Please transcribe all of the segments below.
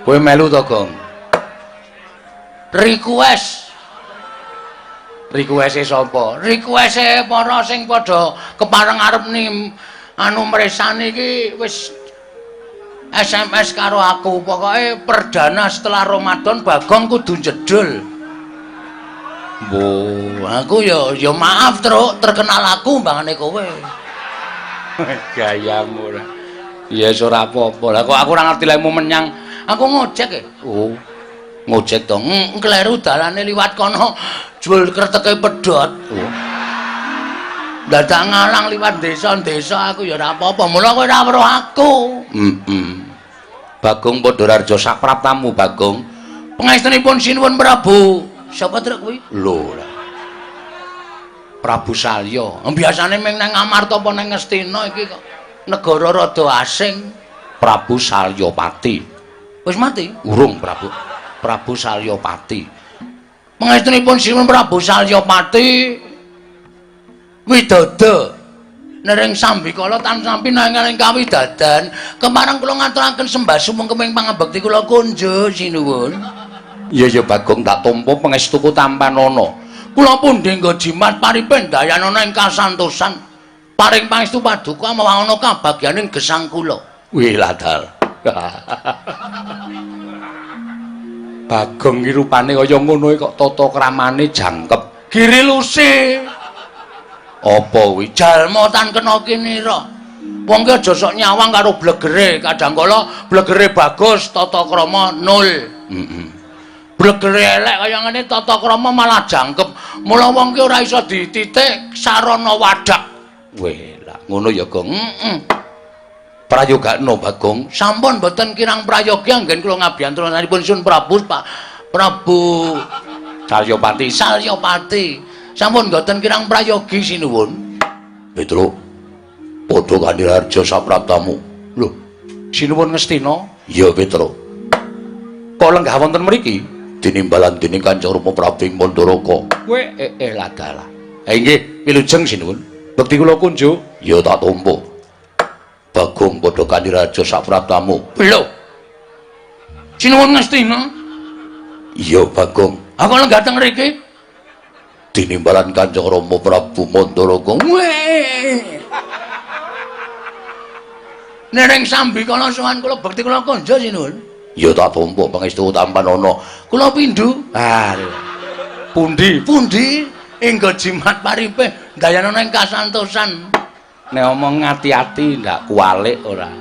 Kowe melu to, Gong? Request sapa? Request para sing padha kepareng arep anu mresani iki wis SMS karo aku. Pokoke perdana setelah Ramadan Bagong kudu jedul. Aku ya maaf terkenal aku mbangane kowe. Gayamu ora. Ya wis ora apa-apa. Lah kok aku ora ngerti lemu menyang. Aku ngojek e. Oh. Ngojek to. Kleru dalane liwat kono jual kreteke pedhot. Oh. Dadak ngalang liwat desa-desa aku ya ora apa-apa. Mula kowe ora weruh aku. Bagong Padhararja sapraptamu Bagong. Pangestunipun sinuwun Prabu. Sapa truk kuwi? Lho. Prabu Salya. Biasane ming nang Amarta apa nang Ngastina iki kok negara rada asing. Prabu Salyapati. Wis mati? Urung Prabu Salyapati. Pangestunipun sinuwun Prabu Salyapati widada nering sambikala tamsampi nanging kawidadan kemarang kula ngaturaken sembah sumeng kemeng pangabekti kula kunjuk sinuwun. Iya Bagong tak tampa pangestuku tampanana. Kula pundhe nggo jimat paripen dayanana ing kasantosan. Paring pangestu paduka mawana kabagyaning gesang kula. Wih ladal. Bagong iki rupane kaya ngono kok tata kramane jangkep. Giri lusi. Apa kuwi? Jalma tan kena kinira. Wong ki aja sok nyawang karo blegere, kadangkala blegere bagus, tata krama nol. Blegere elek kaya ngene tata krama malah jangkep. Mula wong ki ora iso dititik sarana wadak. Weh, lah ngono ya, Gong. Prayogakno Bagong. Sampun mboten kirang prayogi anggen kula ngabiyantunanipun Sun Prabu Salyapati. Sampun mboten kirang prayogi sinuwun. Petruk. Padha Kandirarja sapraptamu. Lho, sinuwun Ngastina? Ya, Petruk. Kok lenggah wonten mriki? Tinimbalan dening Kanjeng Rama Prabu ing Mandaraka. Kowe ladalah. Nggih, wilujeng sinuwun. Bekti kula kunjuk, ya tak tampa. Bagong padha Kandirarja sapraptamu. Lho. Sinuwun Ngastina? Iya, Bagong. Aku lenggah teng mriki. Tinimbalan Kanjeng Rama Prabu Mandaraka. Nering sambikala sowan kula bekti kula kunjuk sinuwun. Ya tak tampa pangestu tampanana. Kula pindhu. Pundi? Enggo jimat paripe dayanana ing kasantosan. Nek omong ngati-ati ndak kualik ora.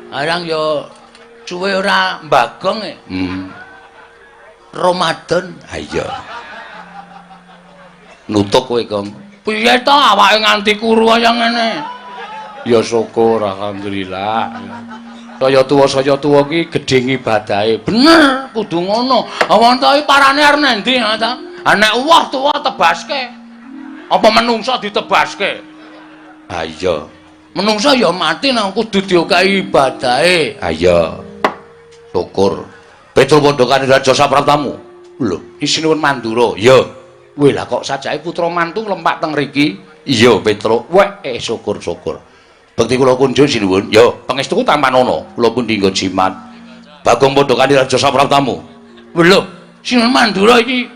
Arang ya suwe ora Bagong e. Ramadan. Ha iya. Nutuk kowe, Gong. Piye to awake nganti kuru kaya ngene? Ya syukur alhamdulillah. Saya tuwa ki gedhe ibadahe. Bener, kudu ngono. Wong ta iki parane arep nendi ta? Nek uwah tuwa tebaske. Apa menungsa ditebaske? Ha iya. Menungsa ya mati nang kudu diokahi ibadahe. Ha iya. Syukur. Petruk padha Kandirarja sapraptamu. Lho, isinuwun Mandura. Ya. Weh lah kok sajake putra mantu lempak teng mriki. Iya, Petruk. Weh, syukur-syukur. Bekti kula kunjuk sinuwun. Ya, pangestuku tampanana. Kula pun dinggo jimat. Bagong padha Kandirarja sapraptamu. Lho, sinuwun Mandura iki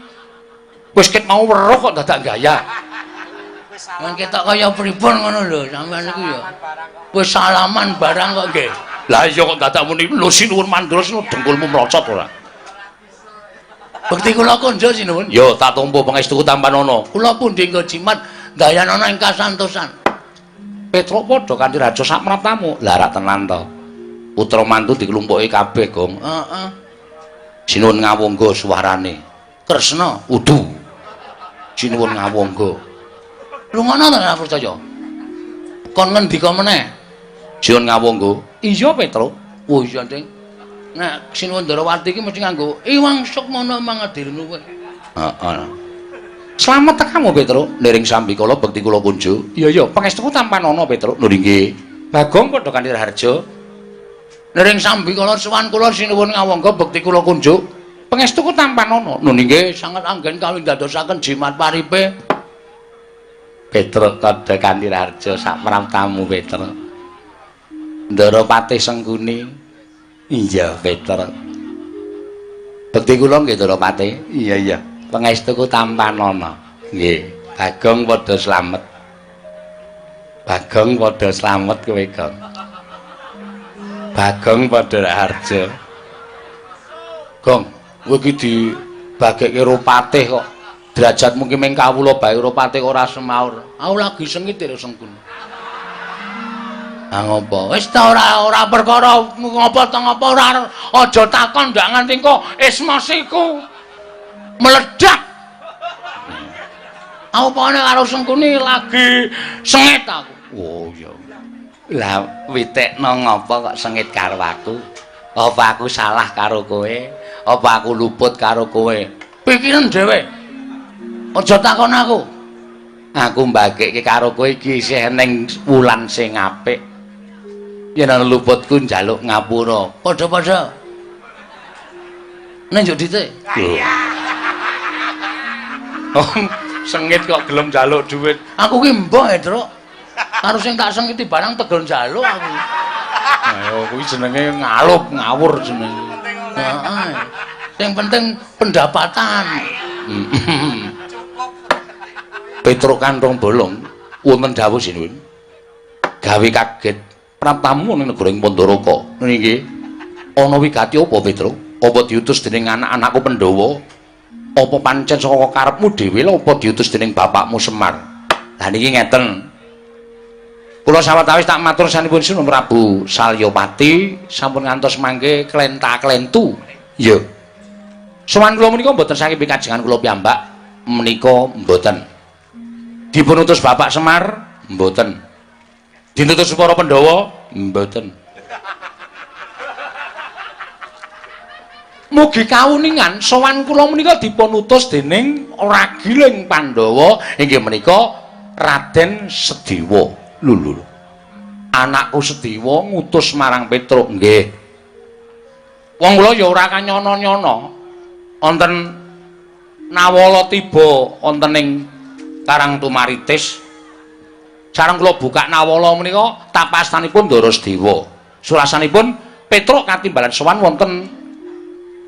wis ket mau weruh kok dadak gaya. Wong ketok kaya pripun ngono lho, sampeyan iku ya. Wis salaman barang kok nggih. Lah iya kok dadak muni lho sinuwun Mandura sinuwun dengkulmu mlocot ora. Bekti kula kunjuk sinuwun. Ya, tak tampa pangestuku tampanana. Kula pun dinggo jimat dayanana ing kasantosan. Petruk padha Kandirarja sapraptamu. Lah ra tenan to. Putra mantu diklumpuki kabeh, Gong. Heeh. Sinuwun ngawangga suwarane. Kresna udu. Sinuwun ngawangga. Lho ngono ta ora percaya? Kon ngendika meneh. Sinuwun ngawangga. Iya, Petruk. Oh iya, Ding. Nek sinuwun Ndarawati iki mesti nganggo Iwang Sukmana mangadirnu kowe. Heeh. Slamet tekamu Petruk, nering sambikala bekti kula kunjuk. Iya, pangestuku tampanana Petruk. Lho nggih. Bagong padha Kandirarja. Nering sambikala sowan kula sinuwun ngawangga bekti kula kunjuk. Pangestuku tampanana. Lho nggih, sanget anggen kawin dadosaken jimat paripe. Petruk padha Kandirarja sapraptamu Petruk. Ndarawati Sengkuni. Iya, Petruk. Bekti kula nggih Durapati. Iya. Pangestuku tampanana. Nggih. Bagong padha slamet. Bagong padha slamet kowe, Gong. Bagong padha harja. Gong, kowe iki dibagekke Rupatih kok. Derajatmu ki mung kawula bae Rupatih ora semaur. Aku lagi sengit lho sengkun. Ah ngopo? Wis ta ora perkara ngopo to ngopo ora aja takon ndak nganti kok esmosiku meledak. Aku pokoknya karo sengkuni lagi sengit aku. Oh iya. Lah witekno ngopo kok sengit karo aku? Apa aku salah karo kowe? Apa aku luput karo kowe? Pikiran dhewe. Aja takon aku. Aku mbagekke karo kowe iki isih ning wulan sing apik. Yen ana luputku njaluk ngapura. Padha-padha. Nek njuk dite. Oh, sengit kok gelem njaluk dhuwit. Aku ki mbok, Truk. Karo sing tak sengiti barang tegel njaluk aku. Ayo kuwi jenenge ngalup, ngawur jenenge. Heeh. Sing penting pendapatan. Petruk kantong bolong wonten dawuh sinuwun. Gawe kaget pratamu ning negara Pandharaka. Niki ana wigati apa Petruk? Apa diutus dening anak-anakku Pandhawa? Apa pancen saka karepmu dhewe lho apa diutus dening bapakmu Semar? Lah niki ngeten. Kula sawetawis tak matur sanipun Sunan Prabu Salyapati sampun ngantos mangke klenta-klentu. Iya. Sowan kula menika mboten saking pikajengan kula piyambak menika mboten. Dipun utus Bapak Semar mboten. Dinutus para Pandhawa mboten. Mugi kawuningan sowan kula menika dipun utus dening ragiling Pandhawa inggih menika Raden Sedewa. Lho. Anakku Sedewa ngutus marang Petruk nggih. Wong kula ya ora kanyono-nyono. Wonten nawala tiba wonten ing Karang Tumaritis. Sareng kula buka nawala menika tapastanipun Ndara Sedewa. Surasanipun Petruk katimbalan sowan wonten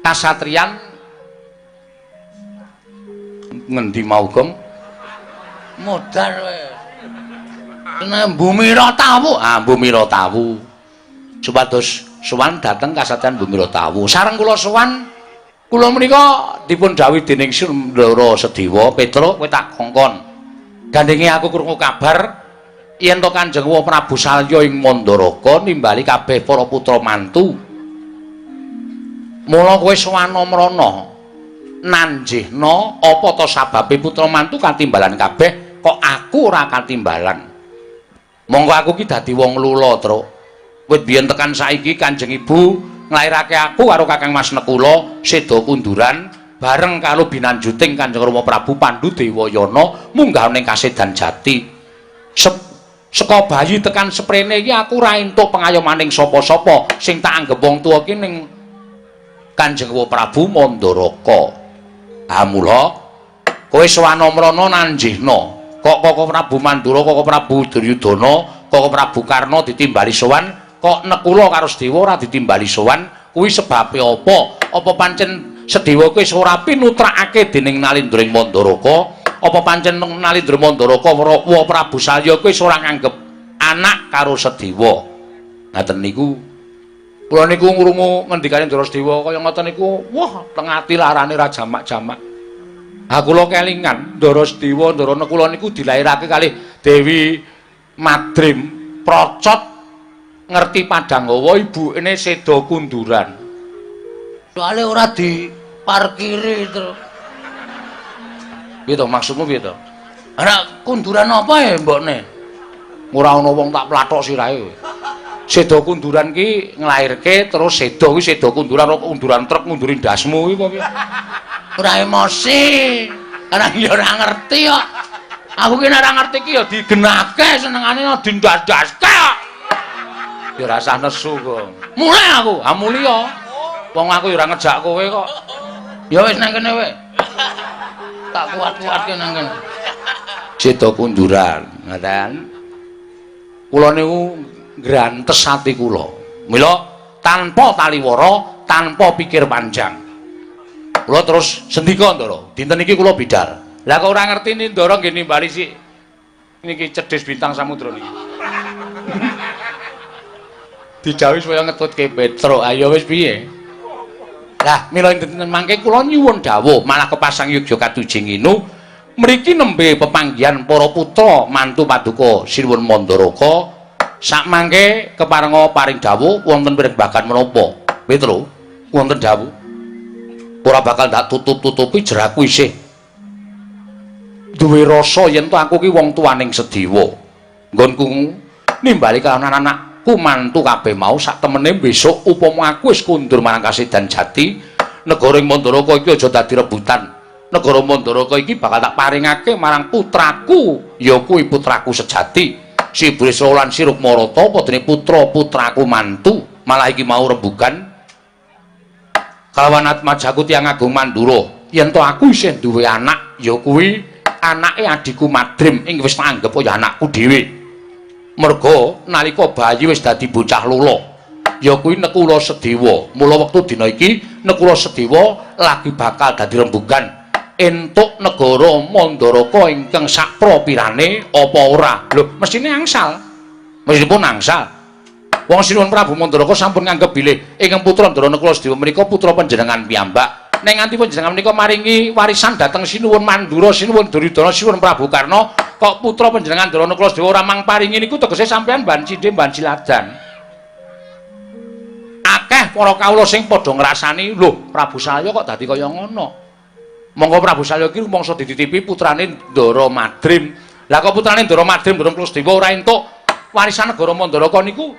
kasatriyan ngendi mau Gong? Modar kowe. Nang Bumira Tawu. Ah, Bumira Tawu. Supados sowan dhateng kasatriyan Bumira Tawu. Sareng kula sowan kula menika dipun dawuhi dening Ndara Sedewa, Petruk kowe tak kongkon. Gandenge aku krungu kabar yen to Kanjeng Prabu Salya ing Mandaraka nimbali kabeh para putra mantu. Mula kowe sowana mrana nanjihna apa to sababe putra mantu katimbalan kabeh kok aku ora katimbalan. Monggo aku ki dadi wong lula, Truk. Wit biyen tekan saiki Kanjeng Ibu nglairake aku karo Kakang Mas Nekula seda kunduran bareng karo binanjuting Kanjeng Rama Prabu Pandhu Dewayana munggah ning Kasedan Jati. Seka bayi tekan seprene iki aku ora entuk pengayomaning sapa-sapa sing tak anggap wong tuwa ki ning Kanjeng Prabu Mandaraka. Ha mula kowe sawana mrana nanjihna kok Prabu Mandura, kok Prabu Duryudana, kok Prabu Karna ditimbali sowan, kok Nekula karo Sedewa ora ditimbali sowan, kuwi sebabe apa? Apa pancen Sedewa kuwi ora pinutrakake dening Nalindra ing Mandaraka? Apa pancen Nalindra Mandaraka wa Prabu Salya kuwi ora nganggep anak karo Sedewa? Ngaten niku. Kula niku ngrungu ngendikane Ndara Sedewa kaya ngoten niku, wah teng ati larane ra jamak-jamak. Ha kula kelingan Ndara Sedewa, Ndara Nekula niku dilairake kalih Dewi Madrim Procot ngerti Padanggawa ibune seda kunduran. Soale ora diparkiri terus. Piye to maksudmu piye to? Ana kunduran apa ya mbokne? Ora ana wong tak plathok sirahe. Seda kunduran ki nglairke terus seda kuwi seda kunduran truk ngunduri ndasmu kuwi apa piye? Ora emosi. Ana ya ora ngerti kok. Aku ki nek ora ngerti ki ya digenake senengane dindas-daske kok. Ya ora usah nesu kok. Mulai aku, ha mulya. Wong aku ya ora ngejak kowe kok. Ya wis nang kene wae. Tak kuat-kuatke nang kene. Seda kunduran, ngoten. Kula niku ngrantes ati kula. Mila tanpa taliwara, tanpa pikir panjang. Kula terus sendika Ndara, dinten iki kula bidhar. Lah kok ora ngerti Ndara nggih nimbali sik. Niki cedhis bintang samudra niki. Didhawuhi supaya ngetutke Petruk. Ayo wis piye? Lah mila dinten mangke kula nyuwun dawuh malah kepasang Yogya Katujinginu mriki nembe pepanggihan para putra mantu paduka Sinuwun Mandaraka sak mangke keparenga paring dawuh wonten pirengahan menapa. Petruk, wonten dawuh. Ora bakal tak tutup-tutupi jeraku isih duwe rasa yen to aku ki wong tuaning Sedewa. Nggonku nimbali kalawan anak-anakku mantu kabeh mau sak temene besok upama aku wis kundur marang Kasedan Jati, negara Mandaraka iki aja dadi rebutan. Negara Mandaraka iki bakal tak paringake marang putraku, ya kuwi putraku sejati. Si Bresra lan si Rukmarata padane putra-putraku mantu, malah iki mau rembugan kalawan atmajaku Tiyang Agung Mandura. Yen to aku isih duwe anak, ya kuwi anake adhiku Madrim ing wis tak anggap kaya anakku dhewe. Merga nalika bayi wis dadi bocah lula, ya kuwi Nekula Sedewa. Mula wektu dina iki Nekula Sedewa lagi bakal dadi rembugan entuk negara Mandaraka ingkang sakpropirane apa ora. Lho, mestine angsal. Mestipun angsal. Wong Sinuwun Prabu Mandaraka sampun nganggep bilih ingkang putra Ndara Nekula Sedewa menika putra panjenengan piyambak. Nek nganti panjenengan menika maringi warisan dhateng Sinuwun Mandura, Sinuwun Duryudana, Sinuwun Prabu Karna, kok putra panjenengan Ndara Nekula Sedewa ora mang paringi niku tegese sampeyan ban cindhe ban ciladan. Akeh para kawula sing padha ngrasani, lho, Prabu Salya kok dadi kaya ngono. Monggo Prabu Salya iki rumangsa dititipi putrane Ndara Madrim. Lah kok putrane Ndara Madrim Ndara Nekula Sedewa ora entuk warisan negara Mandaraka niku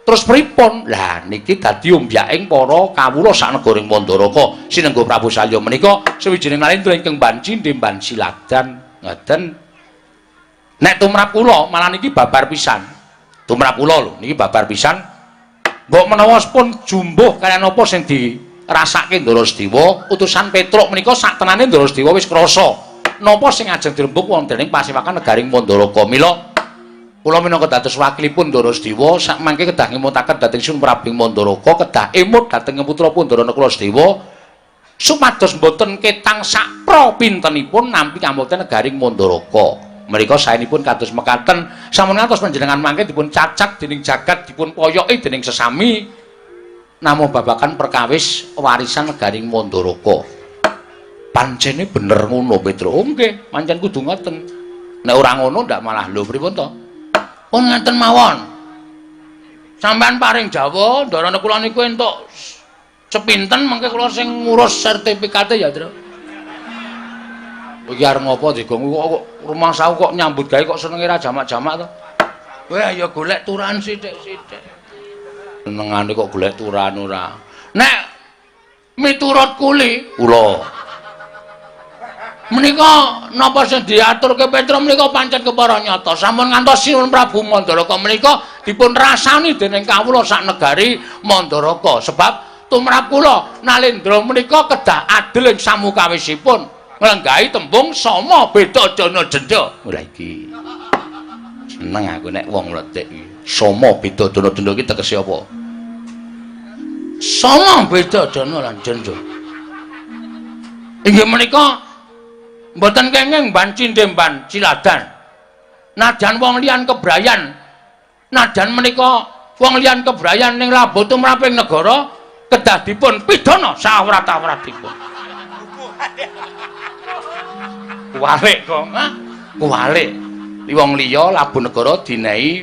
terus pripun? Lah niki dadi ombyaking para kawula sak negaring Mandaraka. Sinengga Prabu Salya menika sawijining nalendra ingkang banci ndemban siladan. Ngoten. Nek tumrap kula malah niki babar pisan. Tumrap kula lho niki babar pisan. Mbok menawa pun jumbuh kaliyan apa sing dirasake Ndara Sedewa, utusan Petruk menika sak tenane Ndara Sedewa wis krasa napa sing ajeng dirembug wonten ing pasewakan negaring Mandaraka. Mila kula minangka dados wakilipun Ndara Sedewa sak mangke kedah ngemutaken dhateng Sinuwun Prabu Mandaraka kedah emut dhateng putra Ndara Nekula Sedewa supados boten ketang sak pra pintenipun nampi kamboten negaring Mandaraka. Menika saenipun kados mekaten sampun ngantos panjenengan mangke dipun cacak dening jagat dipun poyoki dening sesami namung babagan perkawis warisan negaring Mandaraka. Pancene bener ngono Petruk. Oh nggih, pancen kudu ngoten. Nek ora ngono ndak malah lho pripun to? Pun ngeten mawon. Sampeyan paring dawuh Ndara Nekula niku entuk sepinten mengke kula sing ngurus sertifikate ya, Tru. Iki arep ngopo digonggu kok rumah sawu kok nyambut gawe kok senenge ra jamak-jamak to. Kowe ya golek turan sithik-sithik. Senengane kok golek turan ora. Nek miturut kula menika napa sing diaturke Petruk menika pancen kepara nyata. Sampun ngantos Sinuwun Prabu Mandaraka menika dipun rasani dening kawula sak negari Mandaraka. Sebab tumrap kula Nalendra menika kedah adil ing samukawisipun nglenggahi tembung sama beda dana denda. Ora iki. Seneng aku nek wong mletik iki. Sama beda dana denda iki tegese apa? Sama beda dana lan denda. Inggih menika mboten kenging ban cindemban ciladan. Najan wong liyan kebrayan. Najan menika wong liyan kebrayan ning Labuh tumraping negara kedah dipun pidana sawrat-awratipun. Kuwalik kok, ha? Kuwalik. Wong liya Labuh negara dinehi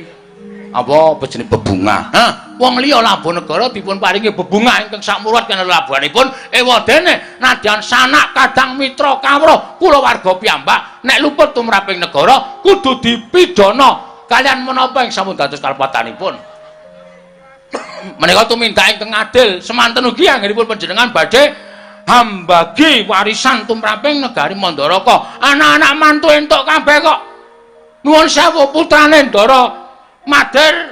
apa jenenge bebungah. Ha? Wong liya Labuh negara dipun paringi bebungah ingkang sakmurat kena labuhanipun ewadene nadyan sanak kadang mitra kawruh kulawarga piyambak nek luput tumraping negara kudu dipidana kalian menapa ing sampun dados kalepatanipun. Menika tumindak ingkang adil semanten ugi anggenipun panjenengan badhe hambagi warisan tumraping negari Mandaraka. Anak-anak mantu entuk kabeh kok. Nuwun sewu putrane Ndara Madrim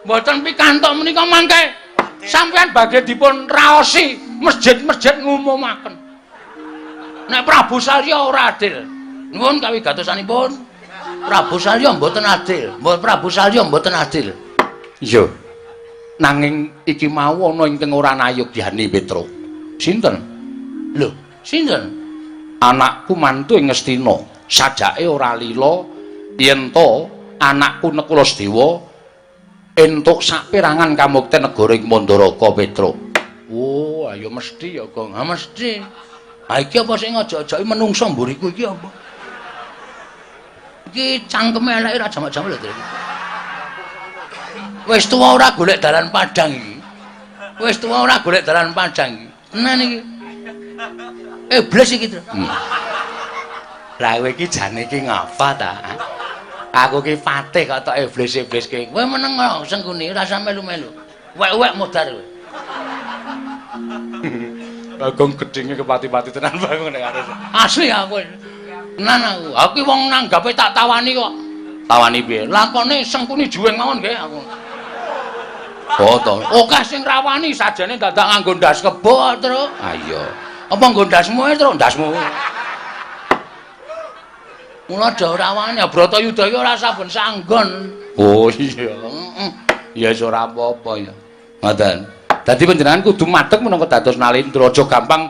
mboten pikantuk menika mangke sampeyan badhe dipun raosi masjid-masjid ngumumaken. Nek Prabu Salya ora adil. Nuwun kawigatosanipun. Prabu Salya mboten adil. Prabu Salya mboten adil. Iya. Nanging iki mau ana ingkang ora nayogyani Petruk. Sinten? Lho, sinten? Anakku mantu ing Ngastina. Sajake ora lila yen to anakku Nekula Sedewa entuk saperangan kamukten negara ing Mandaraka Petruk. Oh, ayo mesti ya, Gong. Ha mesti. Ha iki apa sing aja-ajake menungso mburiku iki apa? Iki cangkeme eleke ra jamak-jamak lho, Tru. Wis tuwa ora golek dalan padang iki. Wis tuwa ora golek dalan padang iki. Tenan iki. Iblis iki, Tru. Lah kowe iki jane iki ngapa ta? Aku ki patih kok tok iblis-iblis ki. Kowe meneng kok sengkuni ora sampe melu-melu. Wek-wek modar kowe. Bagong gedhinge kepati-pati tenan bangun nek arep. Asli aku. Tenan aku. Aku ki wong nanggape tak tawani kok. Tawani piye? Lakone sengkuni juweng mawon nggih aku. Oh to. Akeh sing rawani sajane dadak nganggo ndas kebo, Tru. Ah iya. Apa nggo ndasmu Tru? Ndasmu. Mula do rawani Bratayuda iki ora saben sanggon. Oh iya. Heeh. Ya wis ora apa-apa ya. Ngoten. Dadi panjenengan kudu madheg menapa dados Nalendra, aja gampang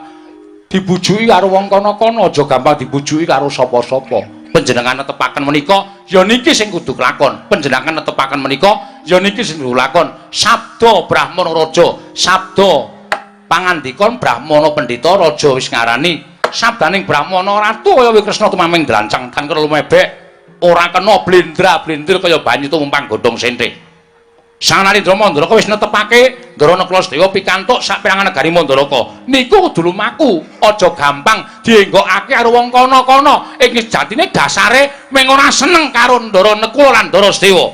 dibujuki karo wong kana-kana, aja gampang dibujuki karo sapa-sapa. Panjenengan netepaken menika ya niki sing kudu kelakon. Panjenengan netepaken menika ya niki sing kudu lakon. Sabda Brahmana Raja, sabda pangandikon Brahmana Pendhita Raja wis ngarani sabdaning Brahmana Ratu kaya Wikresna tumaming drancang kan kena lumebek ora kena blendra-blendir kaya banyu tumumpang godhong senthik. Sang Nalendra Mandaraka wis netepake Ndara Nekula Sedewa pikantuk saperangan negari Mandaraka. Niku kudu lumaku, aja gampang dienggokake karo wong kana-kana. Ing sejatine dasare mung ora seneng karo Ndara Nekula lan Ndara Sedewa.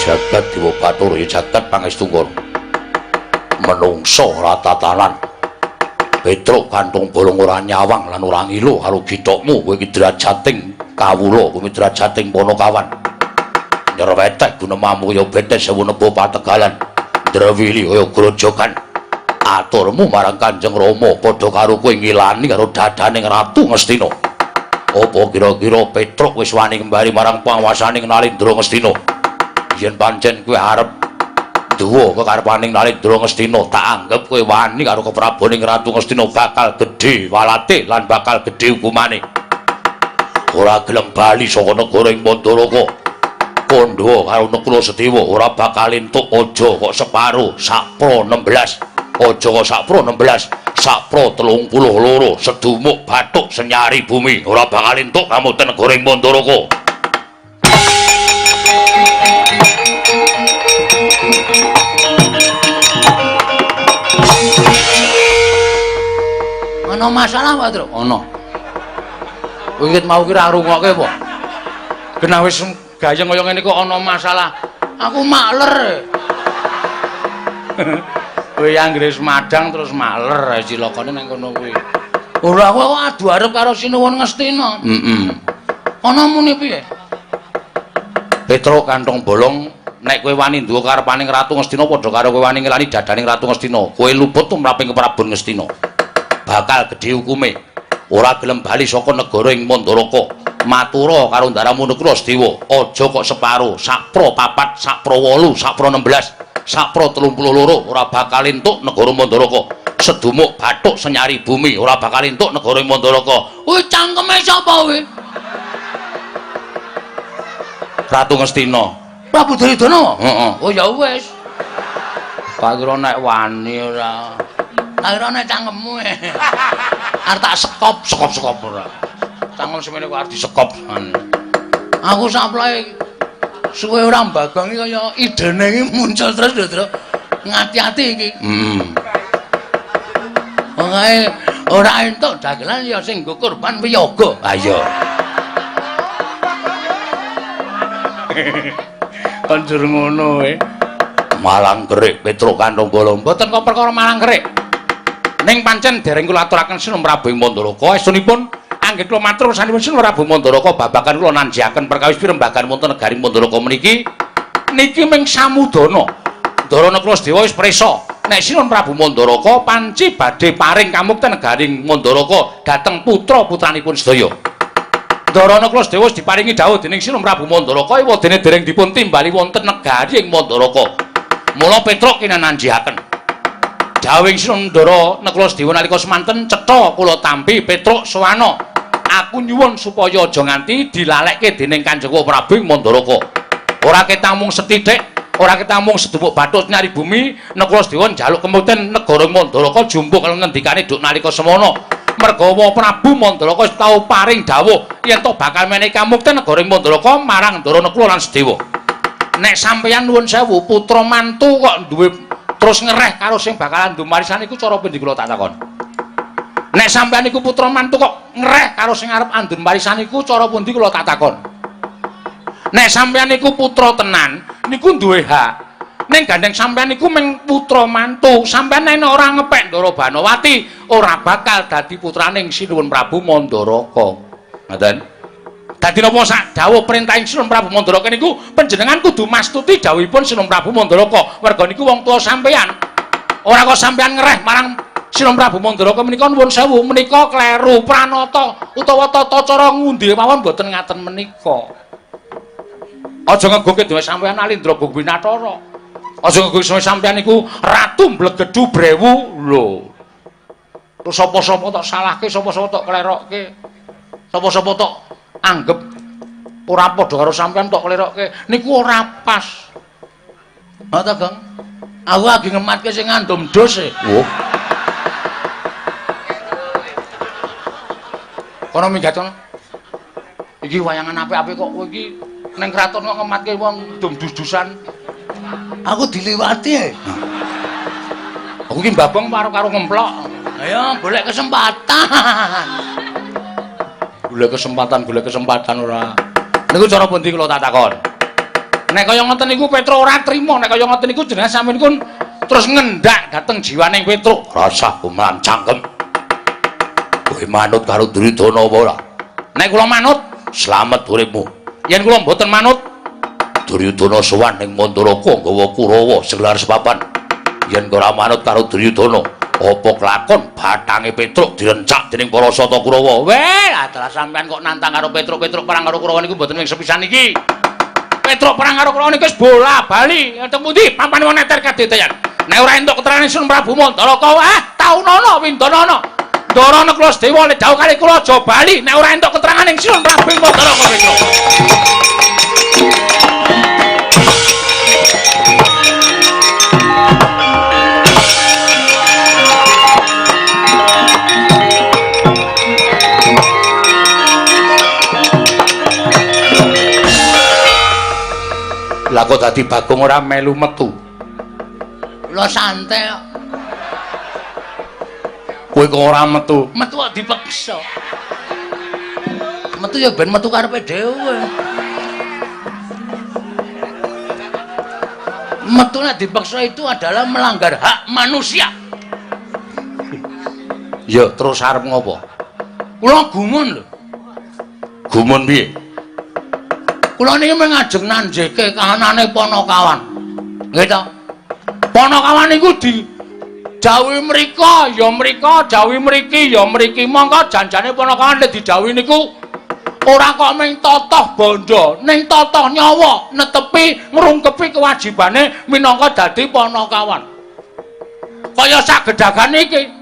Jagat Dewa Bathara jagat pangestunggur menungso ora tatanan Petruk kantung bolong ora nyawang lan ora ngilu karo githokmu kowe iki drajating kawula kowe drajating Panakawan nyerwetek gunemamu ya betes sewu nebo pategalan ndrawili kaya grojogan aturmu marang Kanjeng Rama padha karo kowe ngilani karo dadaning Ratu Ngastina. Apa kira-kira Petruk wis wani kembali marang panguwasaning Nalendra Ngastina? Yen pancen kowe arep duwa kekarepaning Nalendra Ngastina, tak anggap kowe wani karo keprabaning Ratu Ngastina bakal gedhe walate lan bakal gedhe hukumane. Ora gelem bali saka negara ing Mandaraka. Kandha karo Nekula Sedewa ora bakal entuk aja kok separo sakpro 16. Aja kok sakpro 16, sakpro 32 sedumuk bathuk senyari bumi ora bakal entuk kamuten negara ing Mandaraka. Ana masalah apa, Tru? Ana. Wiwit mau ki ra rungokke apa? Genah wis gayeng kaya ngene kok ana masalah. Aku makler. Kowe anggere madang terus makler cilakane nang kono kuwi. Ora kowe adu arep karo Sinuwun Ngastina. Heeh. Ana muni piye? Petruk kantong bolong nek kowe wani nduwa karepaning Ratu Ngastina padha karo kowe wani ngelani dadaning Ratu Ngastina, kowe luput tumraping keprabon Ngastina. Bakal gedhe hukume. Ora gelem bali saka negara ing Mandaraka. Matura karo Ndaramu Nekula Sedewa, aja kok separo, sakpro 4, sakpro 8, sakpro 16, sakpro 32 ora bakal entuk negara Mandaraka. Sedumuk bathuk senyari bumi ora bakal entuk negara Mandaraka. Kuwi cangkeme sapa kowe? Ratu Ngastina. Prabu Duryudana? Heeh. Oh ya wis. Tak kira nek wani ora. Tak kira nek cangkemmu. Arep tak sekop ora. Cangkem semene kok arep disekop. Aku saplae suwe ora mbagong iki kaya idene iki muncul terus lho, Tru. Ngati-ati iki. Wong ae ora entuk dagelan ya sing nggo kurban wiyaga. Ha iya. Kanjur ngono Malang Kerik Petruk kantong bolong. Mboten kok perkara Malang Kerik. Ning pancen dereng kula aturaken Sinuwun Prabu ing Mandaraka estunipun anggih kula matur sanesipun Sinuwun Prabu Mandaraka babagan kula nanjiaken perkawis pirembagan wonten negari Mandaraka meniki niki ming samudana Ndara Naklasdewa wis prisa nek Sinun Prabu Mandaraka panci badhe paring kamukten negaring Mandaraka dhateng putra-putranipun sedaya. Ndara Naklasdewa wis diparingi dawuh dening Sinun Prabu Mandaraka ewadene dereng dipun timbali wonten negari ing Mandaraka. Mula Petruk kinananjihaken. Dawuhing Sinun Ndara Naklasdewa nalika semanten cetha kula tampi Petruk Sawana. Aku nyuwun supaya aja nganti dilalekke dening Kanjeng Prabu ing Mandaraka. Ora ketamung sethithik, ora ketamung sedupuk bathus nyari bumi, Naklasdewa njaluk kemuten negara Mandaraka jumpuk ngendikane duk nalika semono. Merga Prabu Mandaraka wis tau paring dawuh yen to bakal menehi kamukten negara Mandaraka marang Ndara Nakula lan Sedewa. Nek sampeyan nuwun sewu putra mantu kok duwe terus ngereh karo sing bakalan ndumarisan iku cara pundi kula tak takon. Nek sampeyan iku putra mantu kok ngereh karo sing arep andun warisan iku cara pundi kula tak takon. Nek sampeyan iku putra tenan niku duwe hak. Ning gandeng sampeyan niku mung putra mantu, sampeyan nek ora ngepek Ndara Banawati ora bakal dadi putraning Sinuwun Prabu Mandaraka. Ngoten. Dadi napa sak dawuh perintahing Sinuwun Prabu Mandaraka niku panjenengan kudu mastuti dawuhipun Sinuwun Prabu Mandaraka. Merga niku wong tuwa sampeyan. Ora kok sampeyan ngereh marang Sinuwun Prabu Mandaraka menika nuwun sewu menika kleru pranata utawa tata cara ngundi mawon boten ngaten menika. Aja ngegungke dhewe sampeyan Alindra Winatara. Aja ngegungke sampeyan iku ratu mblegedhu brewu lho. Terus sapa-sapa tok salahke, sapa-sapa tok klerokke. Sapa-sapa tok anggep ora padha karo sampeyan tok klerokke. Niku ora pas. Ha ta, Gang? Aku lagi ngematke sing ngandum dos e. Woh. Kono minggat kono. Iki wayangan apik-apik kok kowe iki ning kraton kok ngematke wong dum dus-dusan. Aku diliwati ae. Aku iki mbabong karo ngemplok. Ayo golek kesempatan. Golek kesempatan ora. Niku cara pundi kula tak takon. Nek kaya ngoten niku Petruk ora trima, nek kaya ngoten niku jenengan sampeyan niku terus ngendak dhateng jiwaning Petruk. Rasah kuman cangkem. Kowe manut karo Duryudana apa ora? Nek kula manut, slamet uripmu. Yen kula mboten manut, Duryudana sowan ning Mandaraka nggawa Kurawa segelar sepapan. Yen ora manut karo Duryudana, apa kelakon batange Petruk direncak dening para sata Kurawa. Weh, adalah sampean kok nantang karo Petruk perang karo Kurawa niku mboten wing sepisan iki. Petruk perang karo Kurawa niku wis bola-bali. Enten pundi papan wong neter kadedayan. Nek ora entuk keterangan Sun Prabu Mandaraka, taunono windanana. Ndara Naklasdewa le dawuh kali kula aja bali nek ora entuk keterangan ing Sun Prabu Mandaraka Petruk. Lah kok dadi Bagong ora melu metu. Lho santai kok. Kowe kok ora metu? Metu kok dipeksa. Metu ya ben metu karepe dhewe. Metu nek dipeksa itu adalah melanggar hak manusia. Ya terus arep ngopo? Kula gumun lho. Gumun piye? Kula niki mengajeng nanjeke kahanane Panakawan. Nggih to? Panakawan niku didhawuhi mrika, ya mrika, dawuhi mriki, ya mriki. Monggo janjane Panakawan nek didhawuhi niku ora kok mung totoh bondo, ning totoh nyawa, netepi ngrungkepi kewajibane minangka dadi Panakawan. Kaya sagedhagan iki.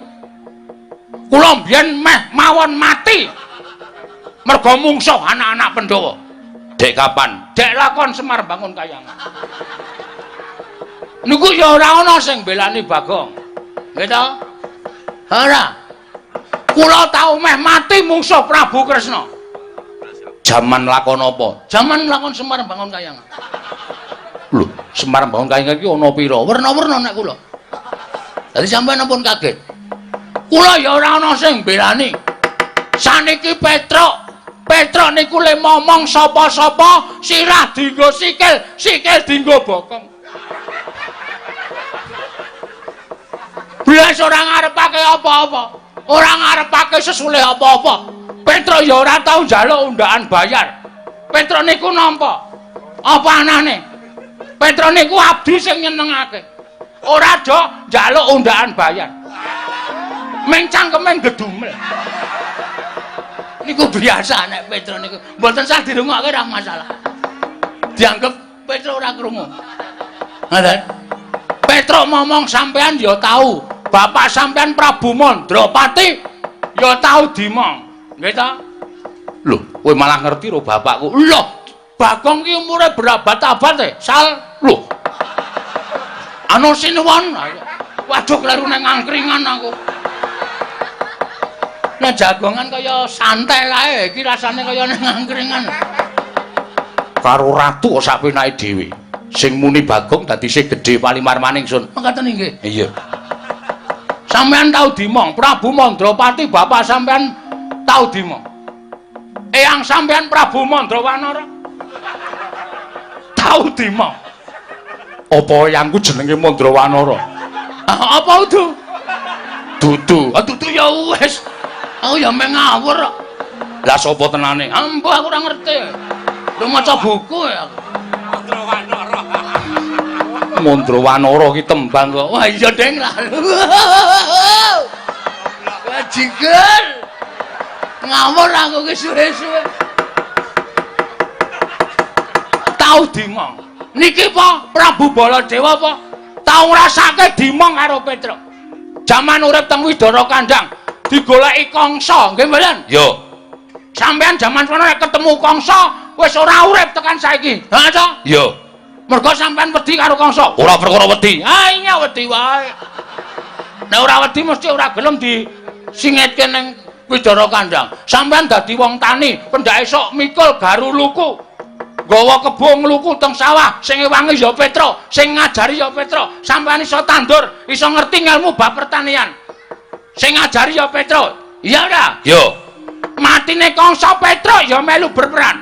Kula mbiyen meh mawon mati. Merga mungsuh anak-anak Pandhawa. Dek kapan? Dek lakon Semar Bangun Kayangan. Niku ya ora ana sing belani Bagong. Nggih to? Ora. Kula tau meh mati mungsuh Prabu Kresna. Jaman lakon apa? Jaman lakon Semar Bangun Kayangan. Lho, Semar Bangun Kayangan iki ana pira? Werna-werna nek kula. Dadi sampeyan ampun kaget. Kula ya ora ana sing belani. Saniki Petruk niku le momong sapa-sapa sirah dienggo sikil dienggo bokong. Blas ora ngarepake apa-apa. Ora ngarepake sesulih apa-apa. Petruk ya ora tau njaluk undakan bayar. Petruk niku nampa. Apa anane? Petruk niku abdi sing nyenengake. Ora do njaluk undangan bayar. Ming cangkeme gedumel. Niku biasa nek Petro niku. Mboten sah dirungokke ra masalah. Dianggep Petro ora krungu. Ngoten. Petro ngomong sampean ya tahu. Bapak sampean Prabu Mandrawati ya tahu dimong. Nggih ta? Lho, kowe malah ngerti ro bapakku. Lho, Bagong ki umure berabad-abad e. Sal, lho. Anu sinuwun. Waduh kleru nang angkringan aku. Nek jagongan kaya santai kae, iki rasane kaya nang angkringan. Karo ratu sak penake dhewe. Sing muni Bagong dadi sing gedhe Palimar maning sun. Mengkaten nggih. Iya. Sampeyan tau dimong, Prabu Mandrawati bapak sampeyan tau dimong. Eyang sampeyan Prabu Mandrawanara tau dimong. Apa eyangku jenenge Mandrawanara? Apa itu? Dudu. Dudu ya wis. Aku ya meh ngawur kok. Lah sapa tenane? Ampuh aku ora ngerti. Lu maca buku ya. Mandrawanara. Mandrawanara ki tembang kok. Wah iya Deng lah. Bajingan. Ngawur aku ki suwe-suwe. Tau dimong. Niki apa? Prabu Baladewa apa? Tau ngrasake dimong karo Petro. Jaman urip teng Widara Kandang digoleki Kangsa, nggih mboten? Yo. Sampeyan jaman kono nek ketemu Kangsa wis ora urip tekan saiki. Ha to? Yo. Mergo sampeyan wedi karo Kangsa. Ora perkara wedi. Ha iya wedi wae. Nek ora wedi mesti ora gelem disingetke ning Widara Kandang. Sampeyan dadi wong tani, pendak esuk mikul garu luku. Nggawa kebo ngluku teng sawah, sing ewangi ya Petro, sing ngajari ya Petro. Sampeyan iso tandur, iso ngerti ilmu bab pertanian. Sing ngajari ya Petro. Iya ora? Yo. Matine Kangsa Petro ya melu berperan.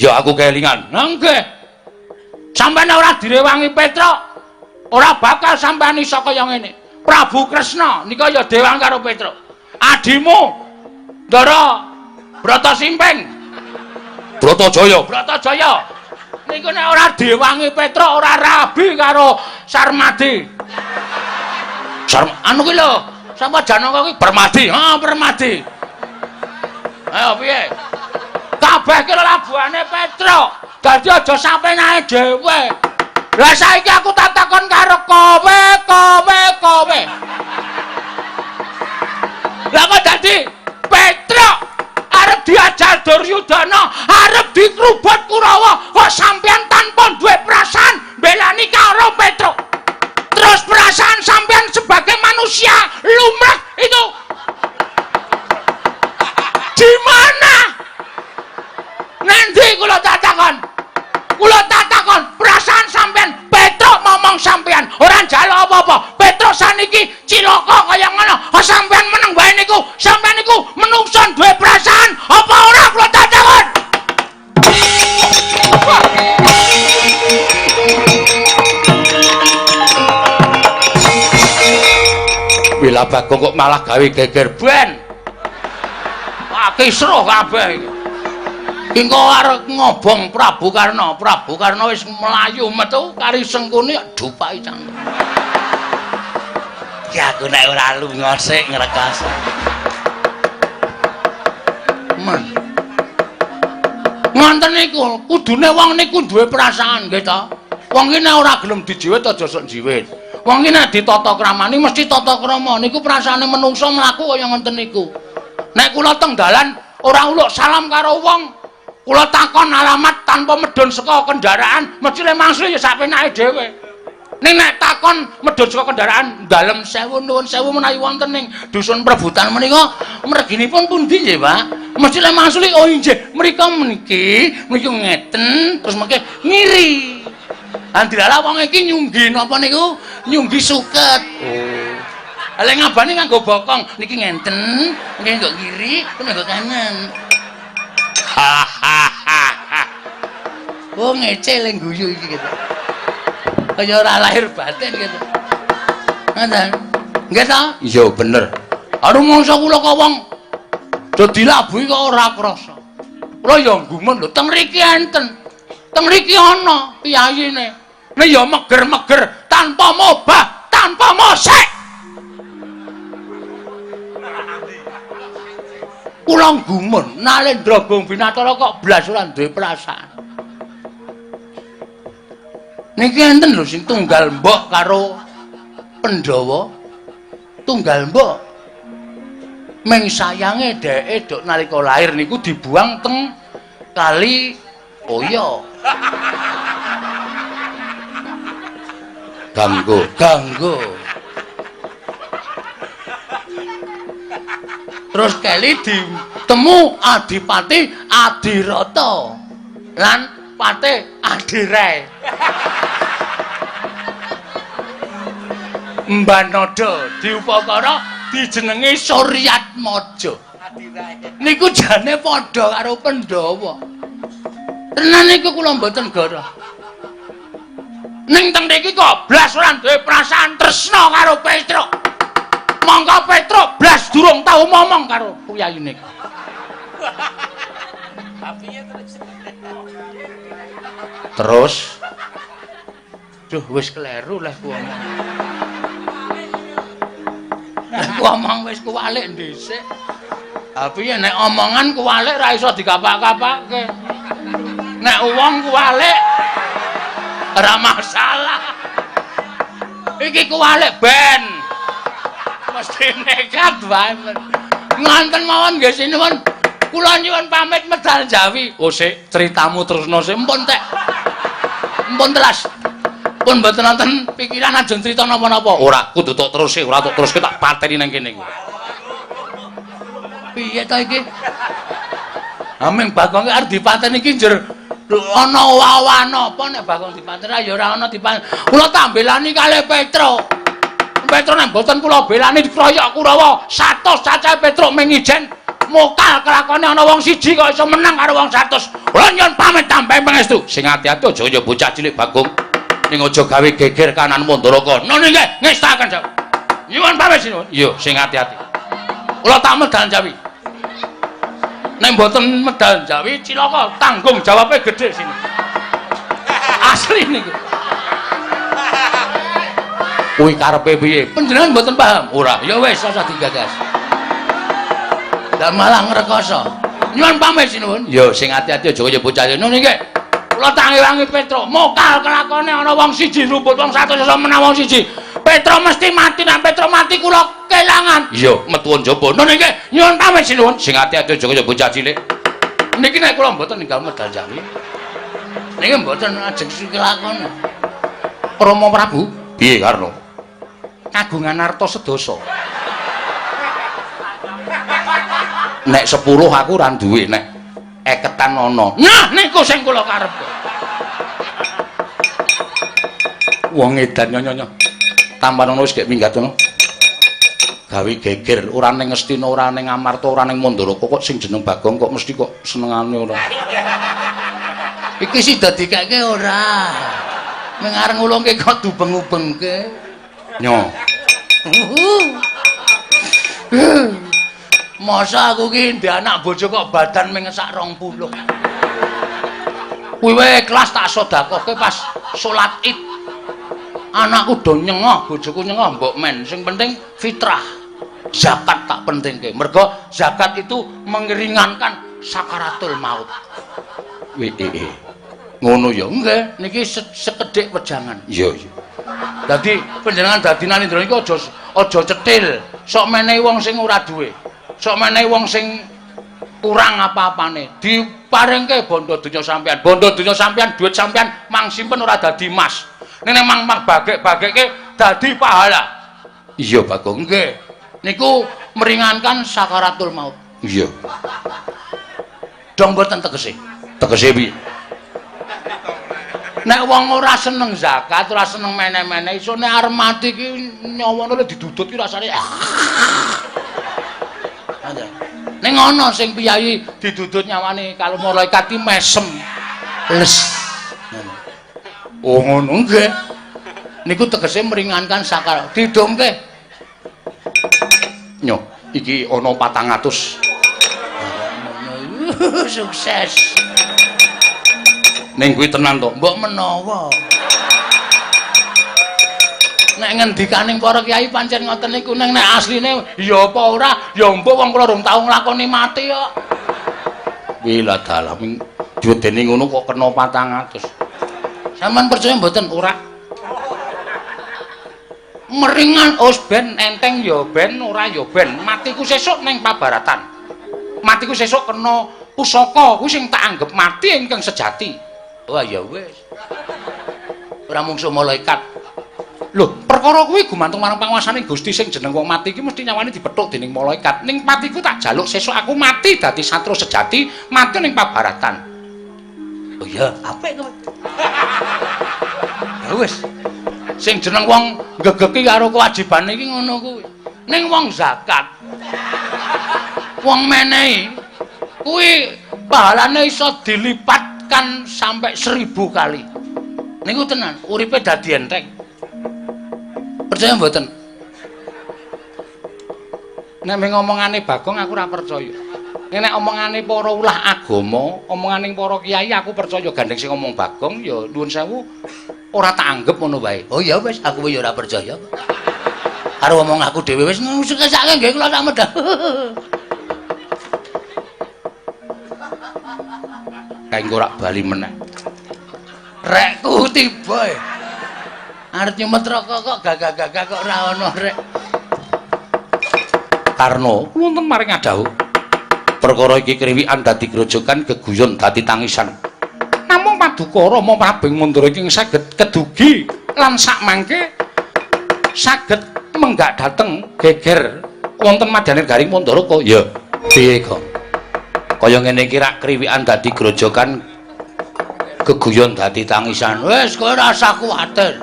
Ya aku kelingan. Nggih. Sampeyan ora direwangi Petro, ora bakal sampeyan iso kaya ngene. Prabu Kresna nika ya dewang karo Petro. Adimu Ndara Bratasimpen. Bratajaya. Bratajaya. Niku nek ora diwangi Petro ora rabi karo Sarmadi. Anu ki lho, sapa Janaka ki Permadi. Ha, Permadi. Ayo piye? Kabeh ki labuhane Petro. Dadi aja sampe nae dhewe. Lah saiki aku tak takon karo kowe. Lah kok dadi Petro arep diajar Duryudana, arep dikrubut Kurawa, kok sampean tanpa duwe perasaan belani karo Petro. Terus perasaan sampean sebagai manusia lumrah itu di mana? Nanti kula tak takon. Perasaan sampean Petro ngomong sampean ora njaluk apa-apa. Petro saniki cilaka kaya ngono. Sampean meneng wae niku. Sampean niku menungso duwe perasaan apa ora kula tak takon. Bila Bagong kok malah gawe geger ben. Wah kisruh kabeh iki. Engko arep ngobong Prabu Karna. Prabu Karna wis mlayu metu kari sengkune dupaki cang. Ya aku nek ora lunga sik ngrekas. Men. Ngoten niku, kudune wong niku duwe perasaan nggih ta. Wong iki nek ora gelem dijiwit aja sok jiwit. Wong iki nek ditata kramani mesti tata krama. Niku perasaane menungso mlaku kaya ngoten niku. Nek kula teng dalan ora uluk salam karo wong, kula takon alamat tanpa medhun saka kendaraan, mesti mangsul ya sak penake dhewe. Ning nek takon medhun saka kendaraan, dalem sewu nuwun sewu menawi wonten ning dusun Prebutan menika, mreginipun pundi nggih, Pak? Mesti mangsul oh nggih, mrika meniki ngeten, terus mengke ngiri. Andilalah wong iki nyunggi napa niku? Nyunggi suket. Oh. Lek ngabane nganggo bokong, niki ngenten, nggih nggo kiri, nggo kanan. Oh ngece lek guyu iki gitu. Kaya ora lahir batin gitu. Ngoten. Nggih ta? Iya bener. Anu mangsa kula kok wong do dilabuhi kok ora krasa. Kula ya gumun lho, teng mriki enten. Teng mriki ana piyayine. Nek ya meger-meger tanpa mobah, tanpa mosek. Kula gumun, Nalendra Gong Binatara kok blas ora duwe perasaan. Niki enten lho sing tunggal mbok karo Pandhawa. Tunggal mbok. Meng sayange dheke dok nalika lahir niku dibuang teng Kali Oya. Ganggo. Terus kali ditemu Adipati Adirata lan Patih Adirai. Mbah Nada diupakara dijenengi Suryatmaja. Niku jane padha karo Pandhawa. Tenan niku kula mboten goroh. Ning teng mriki kok blas ora duwe perasaan tresna karo Petruk. Monggo Petruk blas durung tau ngomong karo puyayine. Terus duh wis kleru leh ku omong. Ku omong wis kuwalik dhisik. Ha piye nek omongan kuwalik ra iso dikapak-kapakke. Nek wong kuwalik ora masalah. Iki kuwalik ben. Mesti nekat wae. Nganten mawon nggih sinuwun. Kula nyuwun pamit medal Jawi. Oh sik, critamu terusno sik. Mpun tek. Mpun telas. Pun mboten wonten pikiran ajeng crita napa-napa. Ora, kudu tok terus ora tok terus tak pateni nang kene iki. Piye ta iki? Ameng Bagong arep dipateni iki njer ana wawana apa nek Bagong dipateni ya ora ana dipateni. Kula tak belani kalih Petruk. Petruk nek mboten kula belani dikroyok Kurawa 100 cacahe Petruk mengijen mokal kelakone ana wong siji kok iso menang karo wong 100. Kula nyuwun pamit tambahe pangestu. Sing ati-ati aja kaya bocah cilik Bagong. Ning aja gawe geger kanan Mandaraka. Nggih nggih ngestaken Jawi. Nyuwun pamit sinuwun. Iya, sing ati-ati. Kula tak medal Jawi. Nek mboten medal Jawi cilaka tanggung jawabe gedhe sini. Asli niku. Kuwi karepe piye? Panjenengan mboten paham? Ora, ya wis ora digagas. Lah malah ngrekoso. Nyuwun pamit sinuwun. Ya sing ati-ati aja kaya bocah ngono nggih. Kula tangi-wangi Petruk, mokal kelakone ana wong siji rumput wong 100 iso menang wong siji. Petruk mesti mati, nek Petruk mati kula kelangan. Iya, metu njaba. Ngono nggih. Nyuwun pamit sinuwun. Sing ati-ati aja kaya bocah cilik. Niki nek kula mboten ninggal medal Jawi. Niki mboten ajeng kelakone. Rama Prabu, piye Karna? Kagungan harta sedasa. Nek 10 aku ora duwe, nek eketan ana. Nah, niku sing kula karep. Wong edan nyonya. Tampan ono wis gek minggat ngono. Gawe geger ora ning Ngastina, ora ning Amarta, ora ning Mandaraka kok sing jeneng Bagong kok mesti kok senengane ora. Iki sih dadi keke ora. Ning areng ngulungke kok dubeng-ubengke. Nyo. Masa aku ki ndek anak bojo kok badan mengesak 20. Kuwi wae kelas tak sedekahke pas salat Id. Anakku do nyengah, bojoku nyengah mbok men. Sing penting fitrah. Zakat tak pentingke. Mergo zakat itu mengeringankan sakaratul maut. Ngono ya nggih. Niki sekedhik wejangan. Iya, iya. Dadi panjenengan dadi Nalendra niku aja cetil. Sok menehi wong sing ora duwe. Sok menehi wong sing kurang apa-apane. Diparingke bondo donya sampean. Bondo donya sampean, duit sampean mang simpen ora dadi emas. Nek mang bagek-bagekke dadi pahala. Iya, Bagong. Nggih. Niku meringankan sakaratul maut. Iya. Dong mboten tegese. Tegese piye? Nek wong ora seneng zakat, ora seneng meneh-meneh, iso nek arep mati ki nyawane didudut ki rasane. Ning ana sing piyayi didudut nyawane kalau malaikat ki mesem. Les. Oh ngono nggih. Niku tegese meringankan sakar. Didongke. Nyo, iki ana 400. Sukses. Ning kuwi tenan to, mbok menawa. Nek ngendikaning para kiai pancen ngoten niku nek asline ya apa ora ya mbok wong kula durung tau nglakoni mati kok. Wila dalam diwedeni ngono kok kena 400. Sampeyan percaya mboten ora? Meringan os ben enteng ya ben ora ya ben. Matiku sesuk ning pabaratan. Matiku sesuk kena pusaka kuwi sing tak anggap mati ingkang sejati. Wah ya wis. Ora mungsuh malaikat. Lho, perkara kuwi gumantung marang panguwasaning Gusti sing jeneng wong mati iki mesti nyawane dipethuk dening malaikat. Ning patiku tak jaluk sesuk aku mati dadi satru sejati, mati ning pabaratan. Oh iya, apik kowe. Ya wis. Sing jeneng wong gegeki karo kewajibane iki ngono kuwi. Ning wong zakat. Wong menehi kuwi pahalane iso dilipatkan sampai 1000 kali. Niku tenan, uripe dadi enteng. Percaya mboten? Nek ngomongane Bagong aku ora percaya. Nek omongane para ulah agama, omongane para kiai aku percaya. Gandeng sing ngomong Bagong ya nuwun sewu ora tak anggap ngono wae. Oh ya wis, aku ya ora percaya. Karo omong aku dhewe wis ngesake nggih kula tak medhah. Kaenggo rak bali meneh. Rekku tiba. Arep nyumet rokok kok gagah-gagah kok ora ana rek. Karna wonten maring adahu. Perkara iki kriwikan dadi grojokan geguyon dadi tangisan. Namung Padukara Rama Prabing Mandara iki saged kedugi lan sak mangke saged menggak dateng geger wonten Madanir Garing Mandara kok ya piye kok. Kaya ngene iki rak kriwikan dadi grojokan geguyon dadi tangisan. Wis kowe ora usah kuwatir.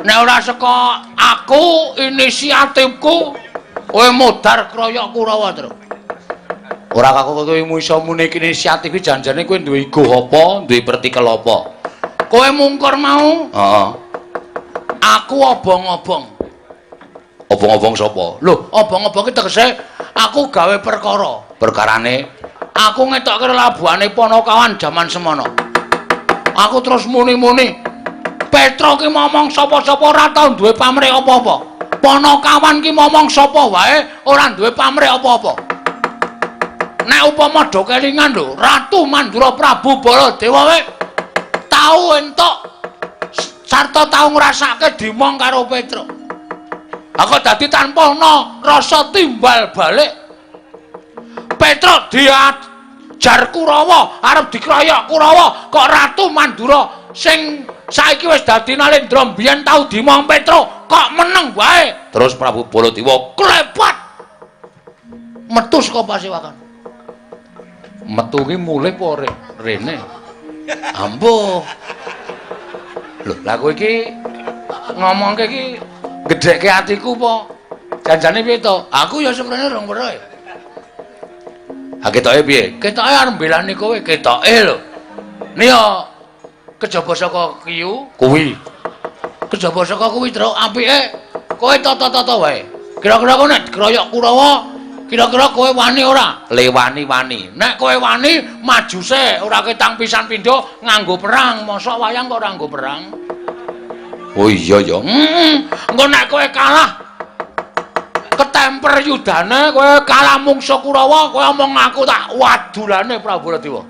Nek ora saka aku inisiatifku kowe modar kroyok Kurawa terus. Ora kok kowe iso muni inisiatif iki janjane kowe duwe ego apa, duwe pertikel apa. Kowe mungkur mau? Heeh. Aku obong-obong. Obong-obong sapa? Lho, obong-obong iki tegese aku gawe perkara. Perkarane aku ngetokke labuhane Panakawan jaman semono. Aku terus muni-muni Petro ki momong sapa-sapa ora tau duwe pamrih apa-apa. Panakawan ki momong sapa wae ora duwe pamrih apa-apa. Nek upama do kelingan lho, Ratu Mandura Prabu Baladewa wae tau entuk sarta tau ngrasake dimong karo Petro. Aku dadi tanpa ana rasa timbal balik. Petro diajar Kurawa, arep dikroyok Kurawa, kok Ratu Mandura sing saiki wis dadi Nalendra mbiyen tau dimong Petro kok meneng wae. Terus Prabu Baladewa klepat metu saka pasewakan. Metu ki mulih apa rene? Ambo. Lho, lah kowe iki ngomongke iki gedhekke atiku apa? Janjane piye to? Aku ya sebenarnya rong weruh. Ha ketoke piye? Ketoke arep mbelani kowe, ketoke lho. Nia kejaba saka kiyu kuwi. Kejaba saka kuwi truk apike kowe tata-tata wae. Kira-kira kowe nek dikeroyok Kurawa, kira-kira kowe wani ora? Wani. Nek kowe wani maju se, ora ketang pisan pindho nganggo perang. Mosok wayang kok ora nganggo perang? Oh iya ya. Engko nek kowe kalah ketemper yudane, kowe kalah mungsuh Kurawa, kowe omong aku tak wadulane Prabu Baladewa.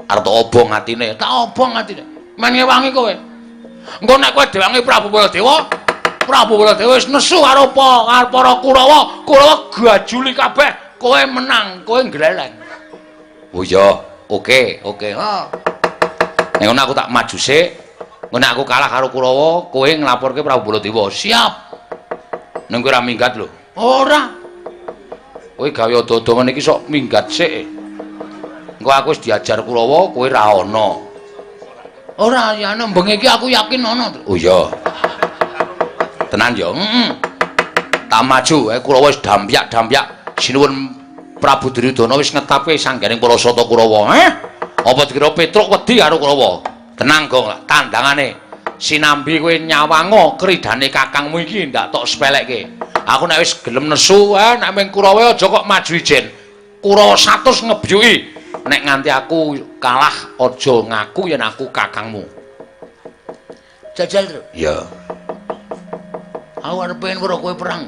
Arep obong atine, tak obong atine. Men ngewangi kowe. Engko nek kowe diwangi Prabu Baladewa wis nesu karo para Kurawa, Kurawa gajuli kabeh, kowe menang, kowe gleleng. Oh iya, oke. Ha. Nek ngono aku tak maju sik. Nek aku kalah karo Kurawa, kowe nglaporke Prabu Baladewa. Siap. Nek kowe ora minggat lho. Ora. Kowe gawe ada-ada ngene iki sok minggat sik. Engko aku wis diajar Kurawa, kowe ra ana. Ora ya nembeng iki aku yakin ana. Oh iya. Tenan ya. Tak maju Kurawa wis dampyak. Sinuwun Prabu Duryudana wis ngetapke sanggaring para sata Kurawa. Apa dikira Petruk wedi karo Kurawa? Tenang, Gong. Tandangane sinambi kowe nyawanga kridane kakangmu iki ndak tok sepelekke. Aku nek wis gelem nesu nek ming Kurawa aja kok maju ijen. Kurawa 100 ngebyuki. Nek nganti aku kalah aja ngaku yen aku kakangmu. Jajal, Tru. Iya. Aku arep pengen weruh kowe perang.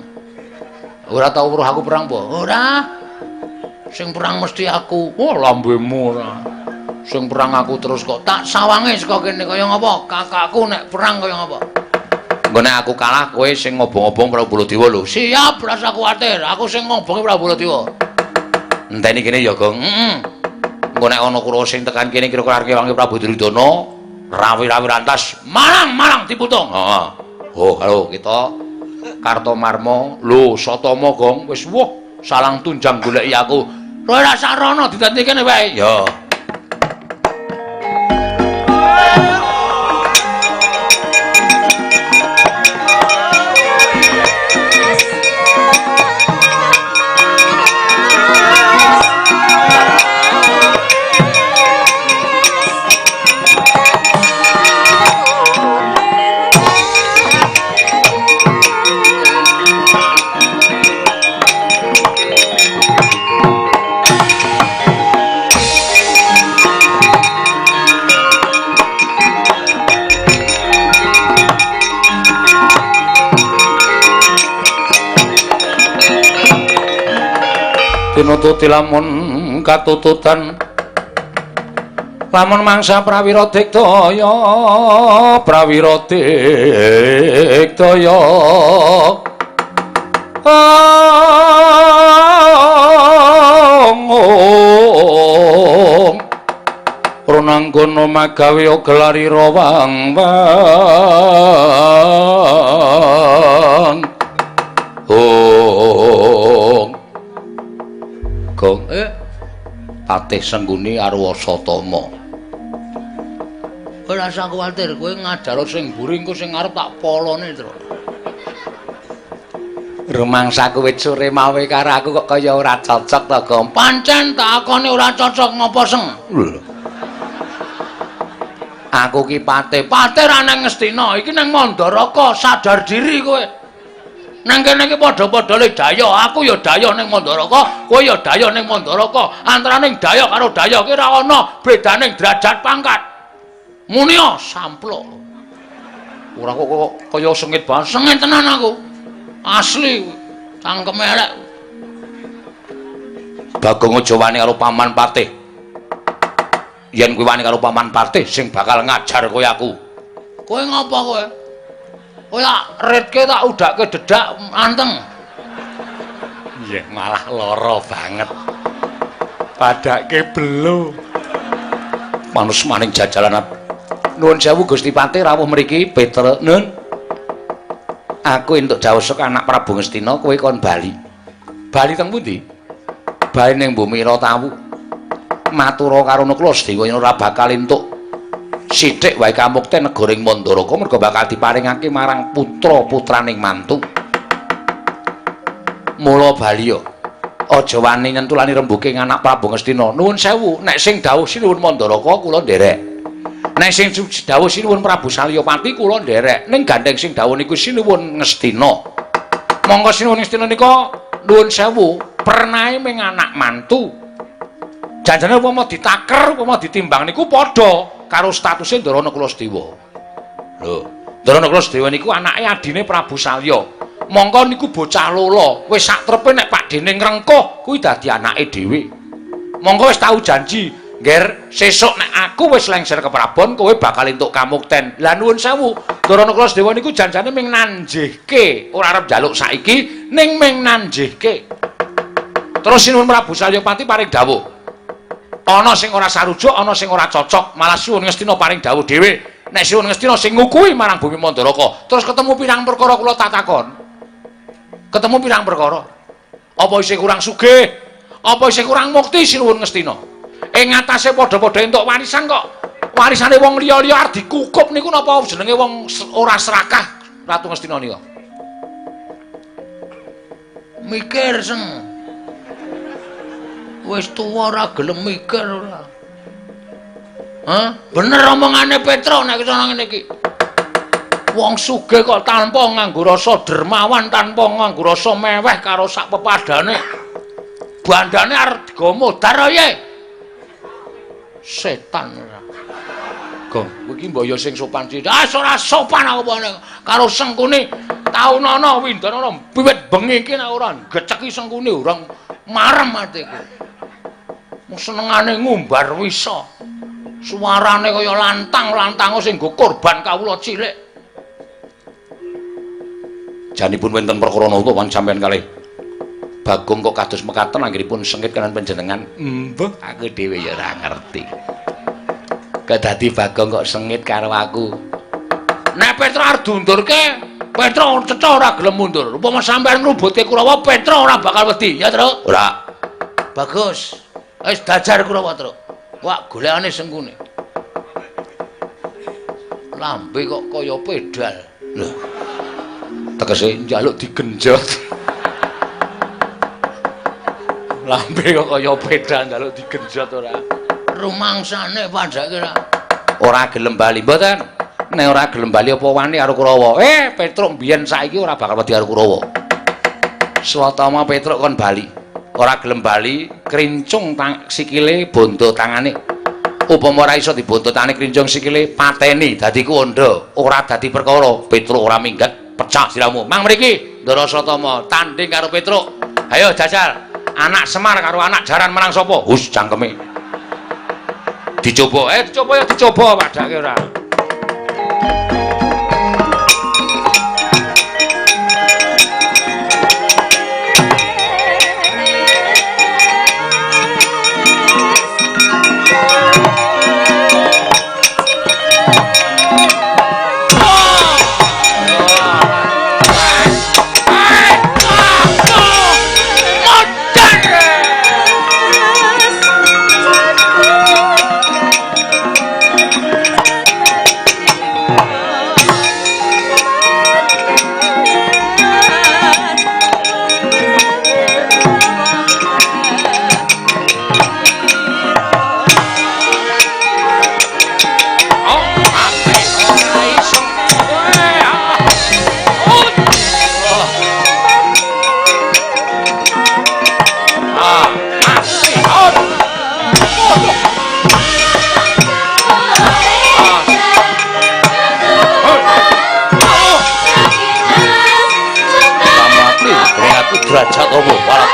Ora tau weruh aku perang, po? Ora. Sing perang mesti aku. Oh, lambemu ora. Sing perang aku terus kok tak sawange saka kene kaya ngapa? Kakakku nek perang kaya ngapa? Engko nek aku kalah kowe sing ngobong-obong Prabu Baladewa lho. Siap, ora usah kuwatir. Aku sing ngobongi Prabu Baladewa. Enteni kene ya, Gong. Engko nek ana kura sing tekan kene kira-kira arep wangi Prabu Duryudana, rawi-rawi rantas, malang diputung. Heeh. Oh, halo kita Kartomarma, lho Satama, Gong. Wis salang tunjang goleki aku. Ora sarana didanti kene wae. Ya. Tinututi lamun katututan lamun mangsa prawira digdaya runanggono magawe gelari rawang-wang Gong Patih Sengguni Arwa Satama. Ora usah kuwatir, kowe ngajar sing mburi engko sing arep tak polone, Tru. Rumangsa kowe sore mawe karo aku kok kaya ora cocok to, Gong. Pancen tak akone ora cocok ngopo seng? Aku ki Patih ra nang Ngastina, iki nang Mandaraka, sadar diri kowe. Nang kene iki padha-padha le daya, aku ya daya ning Mandaraka, kowe ya daya ning Mandaraka. Antaraning daya karo daya ki ora ana bedaning derajat pangkat. Muni samplok. Ora kok kaya sengit banget, sengit tenan aku. Asli cangkeme elek. Bagong aja wani karo Paman Patih. Yen kowe wani karo Paman Patih sing bakal ngajar kowe aku. Kowe ngapa kowe? Kowe tak retke tak udake dedak anteng. Nggih, malah lara banget. Padake belo. Manus maning jajalan. Nuwun sewu Gusti Patih rawuh mriki Petra. Nun. Aku entuk jawesuk anak Prabu Ngastina kowe kon bali. Bali teng pundi? Bali ning Bumira Tawu. Matura karo Nuklasdewa yen ora bakal entuk sithik wae kamukten negoring Mandaraka mergo bakal diparingake marang putra-putraning mantu. Mula bali yo. Aja wani nyentulani rembuking anak Prabu Ngastina. Nuwun sewu, nek sing dawuh sinuwun Mandaraka kula nderek. Nek sing dawuh sinuwun Prabu Salyapati kula nderek. Ning gandeng sing dawuh niku sinuwun Ngastina. Monggo sinuwun Ngastina nika nuwun sewu, pernahe ming anak mantu. Janjane upama ditaker, upama ditimbang niku padha karo statuse Ndara Nuklasdewa. Lho, Ndara Nuklasdewa niku anake adine Prabu Salya. Mongko niku bocah lola, wis saktrepe nek pakdene ngrengkuh kuwi dadi anake dhewe. Mongko wis tau janji, ngger sesuk nek aku wis lengser ke Prabon kowe bakal entuk kamukten. Lah nuwun sewu, Ndara Nuklasdewa niku janjane ming nanjihke, ora arep njaluk saiki, ning ming nanjihke. Terus sinuwun Prabu Salyapati paring dawuh. Ana sing ora sarujuk, ana sing ora cocok, malah sinuwun Ngastina paring dawuh dhewe. Nek sinuwun Ngastina sing ngukuhi marang bumi Mandaraka, terus ketemu pirang perkara kula tak takon. Ketemu pirang perkara? Apa isih kurang sugih? Apa isih kurang mukti sinuwun Ngastina? Ing ngatasé padha-padha entuk warisan kok. Warisane wong liya-liya arep dikukup niku napa jenenge wong ora serakah Ratu Ngastina nika? Mikir seng. Wis tuwa ora gelem mikir ora. Hah? Bener omongane Petra nek sono ngene iki. Wong sugih kok tanpa nganggo rasa dermawan, tanpa nganggo rasa meweh karo sak pepadane. Bandane arep digo modar ye. Setan ora. Bagong, kowe iki mbok ya sing sopan sithik. Ah ora sopan apa karo Sengkuni. Taunana Windanana wiwit bengi iki nek ora geceki Sengkuni urang marem atiku. Mung senengane ngumbar wisa. Suarane kaya lantang-lantang sing nggo korban kawula cilik. Janipun wonten perkara napa wan sampean kalih Bagong kok kados mekaten anggenipun sengit kanan panjenengan? Mbah, aku dhewe ya ora ngerti. Kedadi Bagong kok sengit karo aku. Nek Petra arep diundurke, Petra cecah ora gelem mundur. Upama sampean ngrubutke Kurawa, Petra ora bakal wedi, ya, Truk? Ora. Bagus. Wis dajar Kurawa, Truk. Wak golekane Sengkuni. Lambe kok kaya pedal. Lho. Tegese njaluk digenjot. Lambe kok kaya pedal njaluk digenjot ora. Rumangsane padake ora. Ora gelem bali mboten. Nek ora gelem bali apa wani karo Kurawa. Petruk mbiyen saiki ora bakal wedi karo Kurawa. Swatama Petruk kon bali. Ora gelem bali, krincung sikile bondo tangane. Upama ora iso dibondo tangane krincung sikile pateni dadi kuwanda. Ora dadi perkara. Petruk ora minggat, pecah siramu. Mang mriki Ndara Swatama tanding karo Petruk. Ayo jajal. Anak Semar karo anak Jaran menang sapa? Hus cangkeme. Dicoba, dicoba ya dicoba padake ora. Derajat apa warak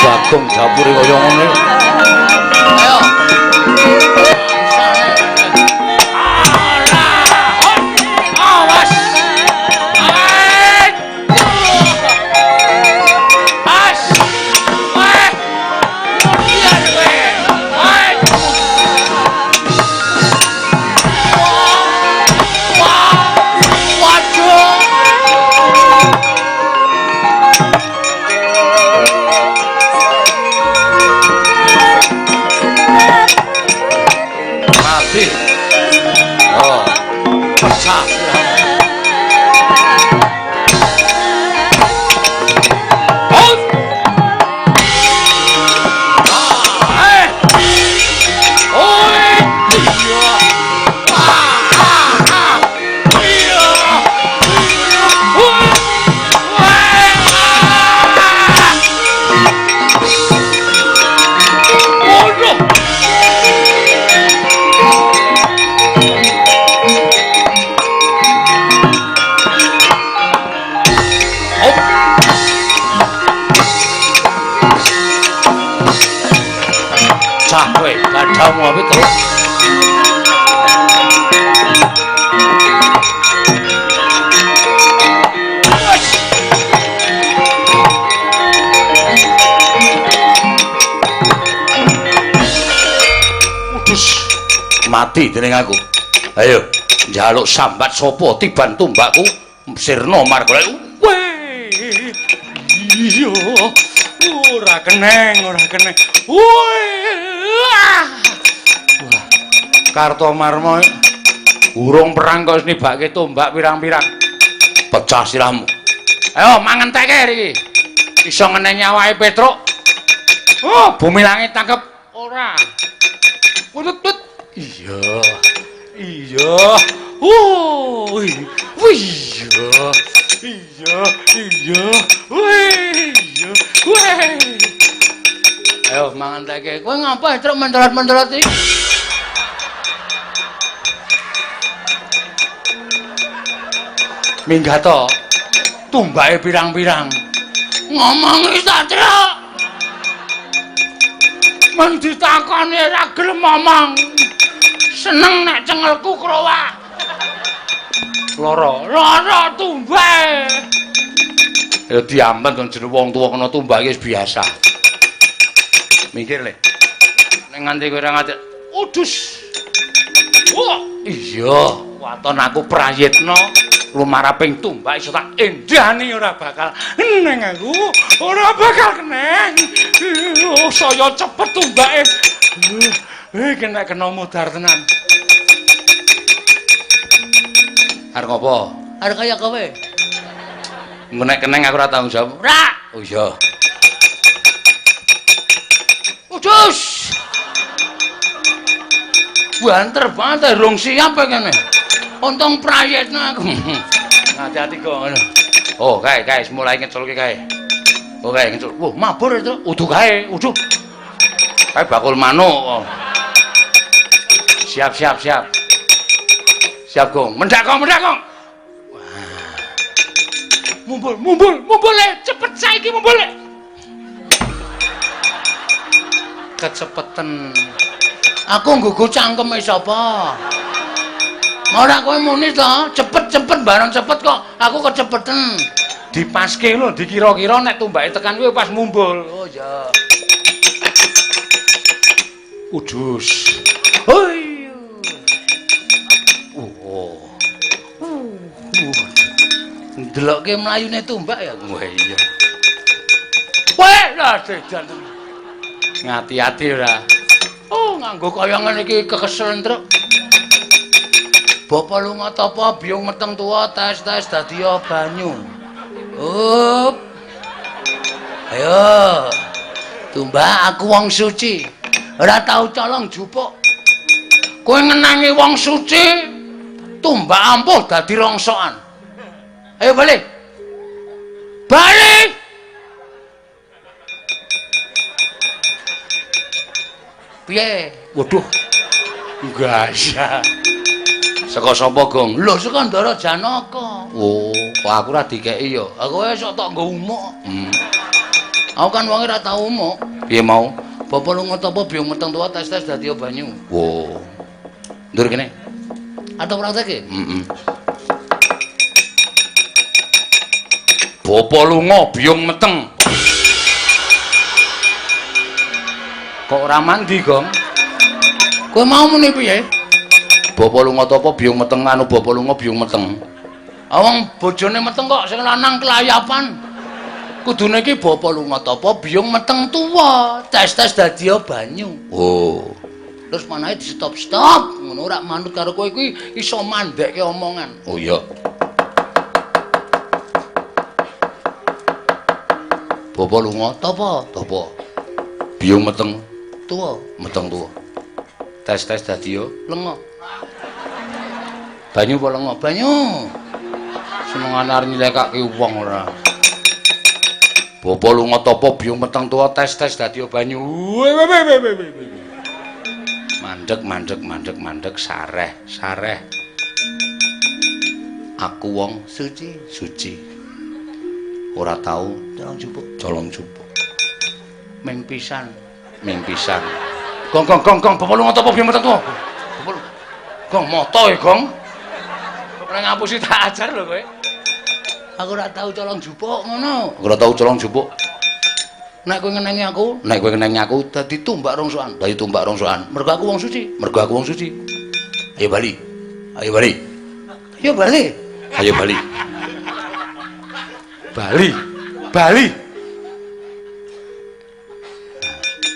Bagong dapure kaya ngene. Ayo. Yeah. pecah kowe gadhamu apa terus mati dening aku. Ayo, njaluk sambat sapa tiban tumbakku sirna margolek. Weh. Iya. Ora keneng. Wah. Kartomarma urung perang kok nibake tombak pirang-pirang. Pecah sirahmu. Ayo mangentekke iki. Iso ngenengi awake Petruk. Oh, bumi langit tangkep ora. Wut. Iya. Oh, iya. Ayo mangan teke. Kowe ngapa truk mencolot-mencolot iki? Minggah to. Tumbake pirang-pirang. Ngomongi Satria. Men ditakoni ora gelem ngomong. Seneng nek cengelku krowak. Lara tumbak. Ya diampun kon jeneng wong tuwa kena tumbak wis biasa. Mikir le. Nek nganti kowe ora ngajak, udus. Wah, iya, waton aku prayitna lumaraping tumbak iso tak endhani ora bakal neng aku. Ora bakal keneng. Saya cepet tumbake. Kena mudar tenan. Arep ngopo? Arep kaya kowe. Engko nek keneng aku ora tanggung jawab. Ora. Oh iya. Udus. Banter banget rong siap kene. Untung prayitna aku. Hati-hati kok ngono. Oh, kae mulai ngeculke kae. Oh, kae ngecul. Wah, mabur itu. Udu kae, udu. Kae bakul manuk. Siap. Siap, Gong. Mendak, Gong. Wah. Mumbul le. Cepet saiki mumbul le. Kecepeten. Aku nggugu cangkeme sapa? Ora kowe muni to, cepet bareng cepet kok. Aku kecepeten. Dipaske lho, dikira-kira nek tumbake tekan kuwi pas mumbul. Oh ya. Udus. Hoi. Ndelokke mlayune tumbak ya. Wah iya. Weh, lah sedan. Ngati-ati ora. Oh, nganggo kaya ngene iki kekeselen truk. Bapa lunga tapa biyung meteng tuwa tes dadi banyu. Up. Ayo. Tumbak aku wong suci. Ora tau colong jupuk. Kowe ngenangi wong suci, tumbak ampuh dadi rongsokan. Ayo balik. Piye? Waduh. Gasa. Saka sapa, Gong? Lho, saka Ndara Janaka. Oh, kok aku ora dikeki ya. Aku wis sok tok nggo umuk. Aku kan wong ora tau umuk. Piye mau? Bapa lunga tapa biyung meteng tuwa tes dadi banyu. Oh. Ndur kene. Ada praktekke? Bapa lunga biyung meteng. Kok ora mandi, Gong? Kowe mau muni piye? Bapa lunga tapa biyung meteng anu bapa lunga biyung meteng. Awang bojone meteng kok sing lanang kelayapan. Kudune iki bapa lunga tapa biyung meteng tuwa, tes dadi banyu. Oh. Terus manahe di stop ngono ora manut karo kowe kuwi iso mandhekke omongan. Oh iya. Bapa lunga tapa biyung meteng tuwa. Tes dadi lenga. Banyu apa lenga? Banyu. Senengane arep nyilekake wong ora. Bapa lunga tapa biyung meteng tuwa tes dadi banyu. Mandek sareh. Aku wong suci. Ora tau colong jupuk. Ming pisan. Gong, bapak lu ngoto apa biyen metu? Gong moto e, Gong. Ora ngapusi tak ajar lho kowe. Aku ora tau colong jupuk ngono. Aku ora tau colong jupuk. Nek kowe ngenengi aku, dadi tumbak rongsokan. Mergo aku wong suci. Ayo bali.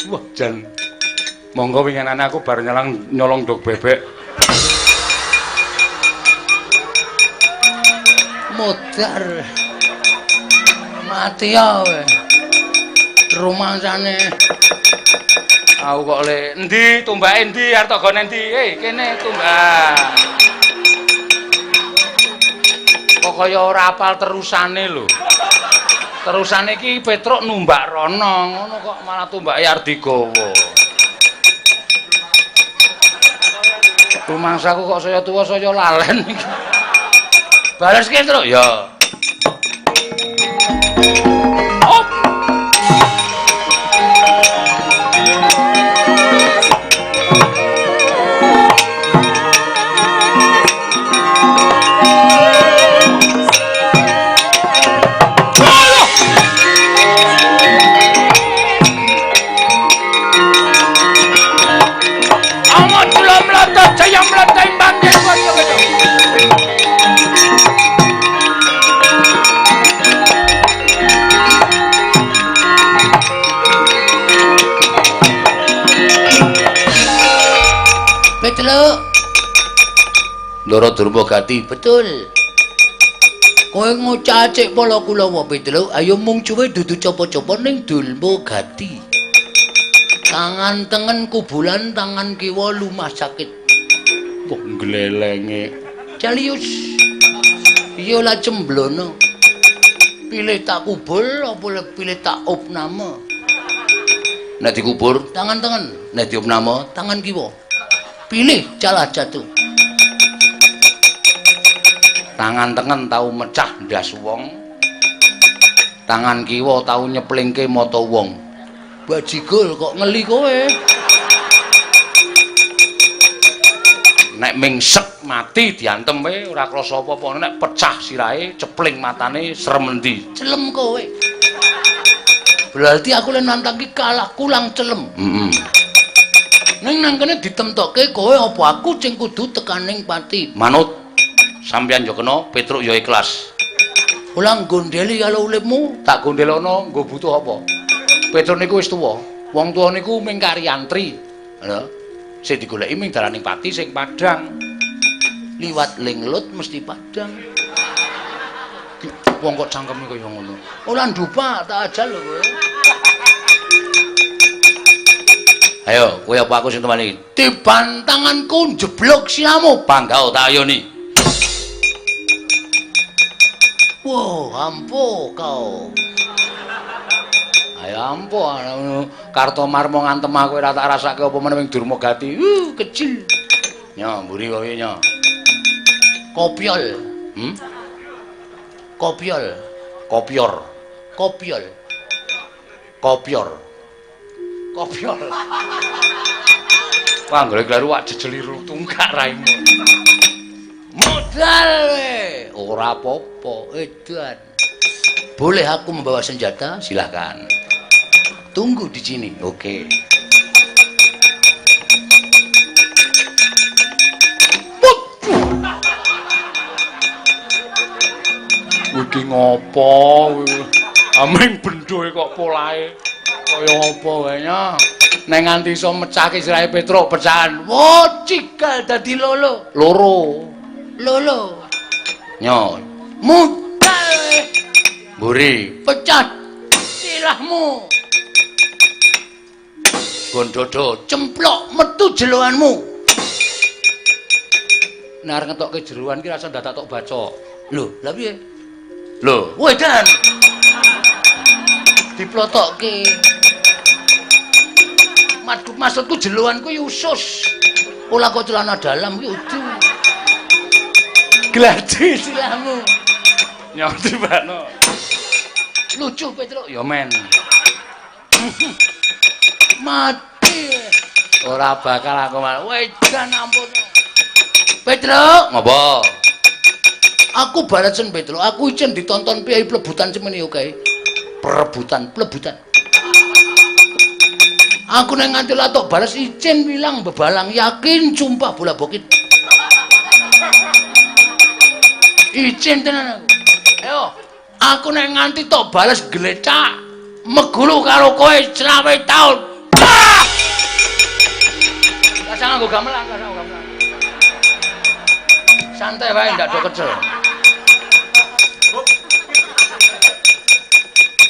Wah, jan monggo winginane aku bar nyolong dog bebek. Modar. Mati ya kowe. Rumangsane. Aku kok le endi tumbake endi arep tak gone endi? Kene tumbak. Kok kaya ora apal terusane lho. Terusane iki Petruk numbak rono, ngono kok malah tumbake arep digawa. Rumangsaku kok saya tuwa saya lalen iki. Bales ki, Truk, ya. Op. Amat belum meletak, saya meletak banding. Betul. Loro Durmagati, betul. Kowe ngocacik pala kula wae Betul. Ayo mung cuwe dudu copo-copo ning Durmagati. Tangan tengen kubulan, tangan kiwa lumah sakit. Kok glelenge. Jalius. Iya lah cemblono. Pilih tak kubul apa pilih tak opname. Nek dikubur tangan tengen, nek diopname tangan kiwa. Pilih calah jatuh. Tangan tengen tau mecah ndas wong. Tangan kiwa tau nyeplingke mata wong. Bajigol kok ngeli kowe. Nek mingsek mati diantem wae ora krasa apa-apa, nek pecah sirahe, cepling matane serem endi. Celem kowe. Berarti aku len nantang ki kalah kulang celem. Ning nang kene ditemtokke kowe apa aku sing kudu tekaning pati. Manut. Sampeyan yo kena, Petruk yo ikhlas. Ulang gondeli kalau uripmu, tak gondelono nggo butuh apa? Petruk niku wis tuwa. Wong tuwa niku ming kari antri. Lho. Sing digoleki ming dalaning pati sing Padang. Liwat Linglut mesti Padang. Wong kok cangkeme kaya ngono. Ora ndupak tak ajal lho kowe. Ayo, kowe apa aku sing temani? Tiban tanganku jeblok siramu, panggau tak ayoni. Wow, ampuh kau. Ayo ampuh, Kartomarma ngantem aku ora tak rasake apa meneh ning Durmagati. Kecil. Nya, mburi kowe nya. Kopiol. Kopiol. Kopior. Kopiol. Kopior. Kopior. Panggone kleru wak jejeliru tungkak raimu. Modal we. Ora apa-apa, edan. Boleh aku membawa senjata? Silahkan. Tunggu di sini. Oke. Iki ngopo? Ameng bendho kok polahe kaya apa wae nya. Nek nganti iso mecahke sirahe Petruk pecahan. Wo, cikal dadi lolo. Lolo. Nyo. Mutal. Mburi, pecah silahmu. Gondodo cemplok metu jeloanmu. Nek arep ngetokke jeroan ki rasa dadak tok baca. Lho, lha piye? Lho, wedan. Diplotokke. Maksudku jeloanku ki usus. Ora kok celana dalam ki udu. Gladi silahmu. Nyoti bakno. Lucu Petruk ya men. Mati. Ora bakal aku malah. Wedan ampun. Petruk, ngopo? Aku balasen Petruk. Aku ijen ditonton piyai plebutan semene oke. Perebutan, plebutan. Aku nang nganti latok balas ijen bilang bebalang yakin sumpah bola bokit. Ijen tenan aku. Ayo, aku nang nganti tok balas glecak megulu karo kowe selawe taun. Kasang aku gamelan, kasang aku gamelan. Santai wae ndak do kecel.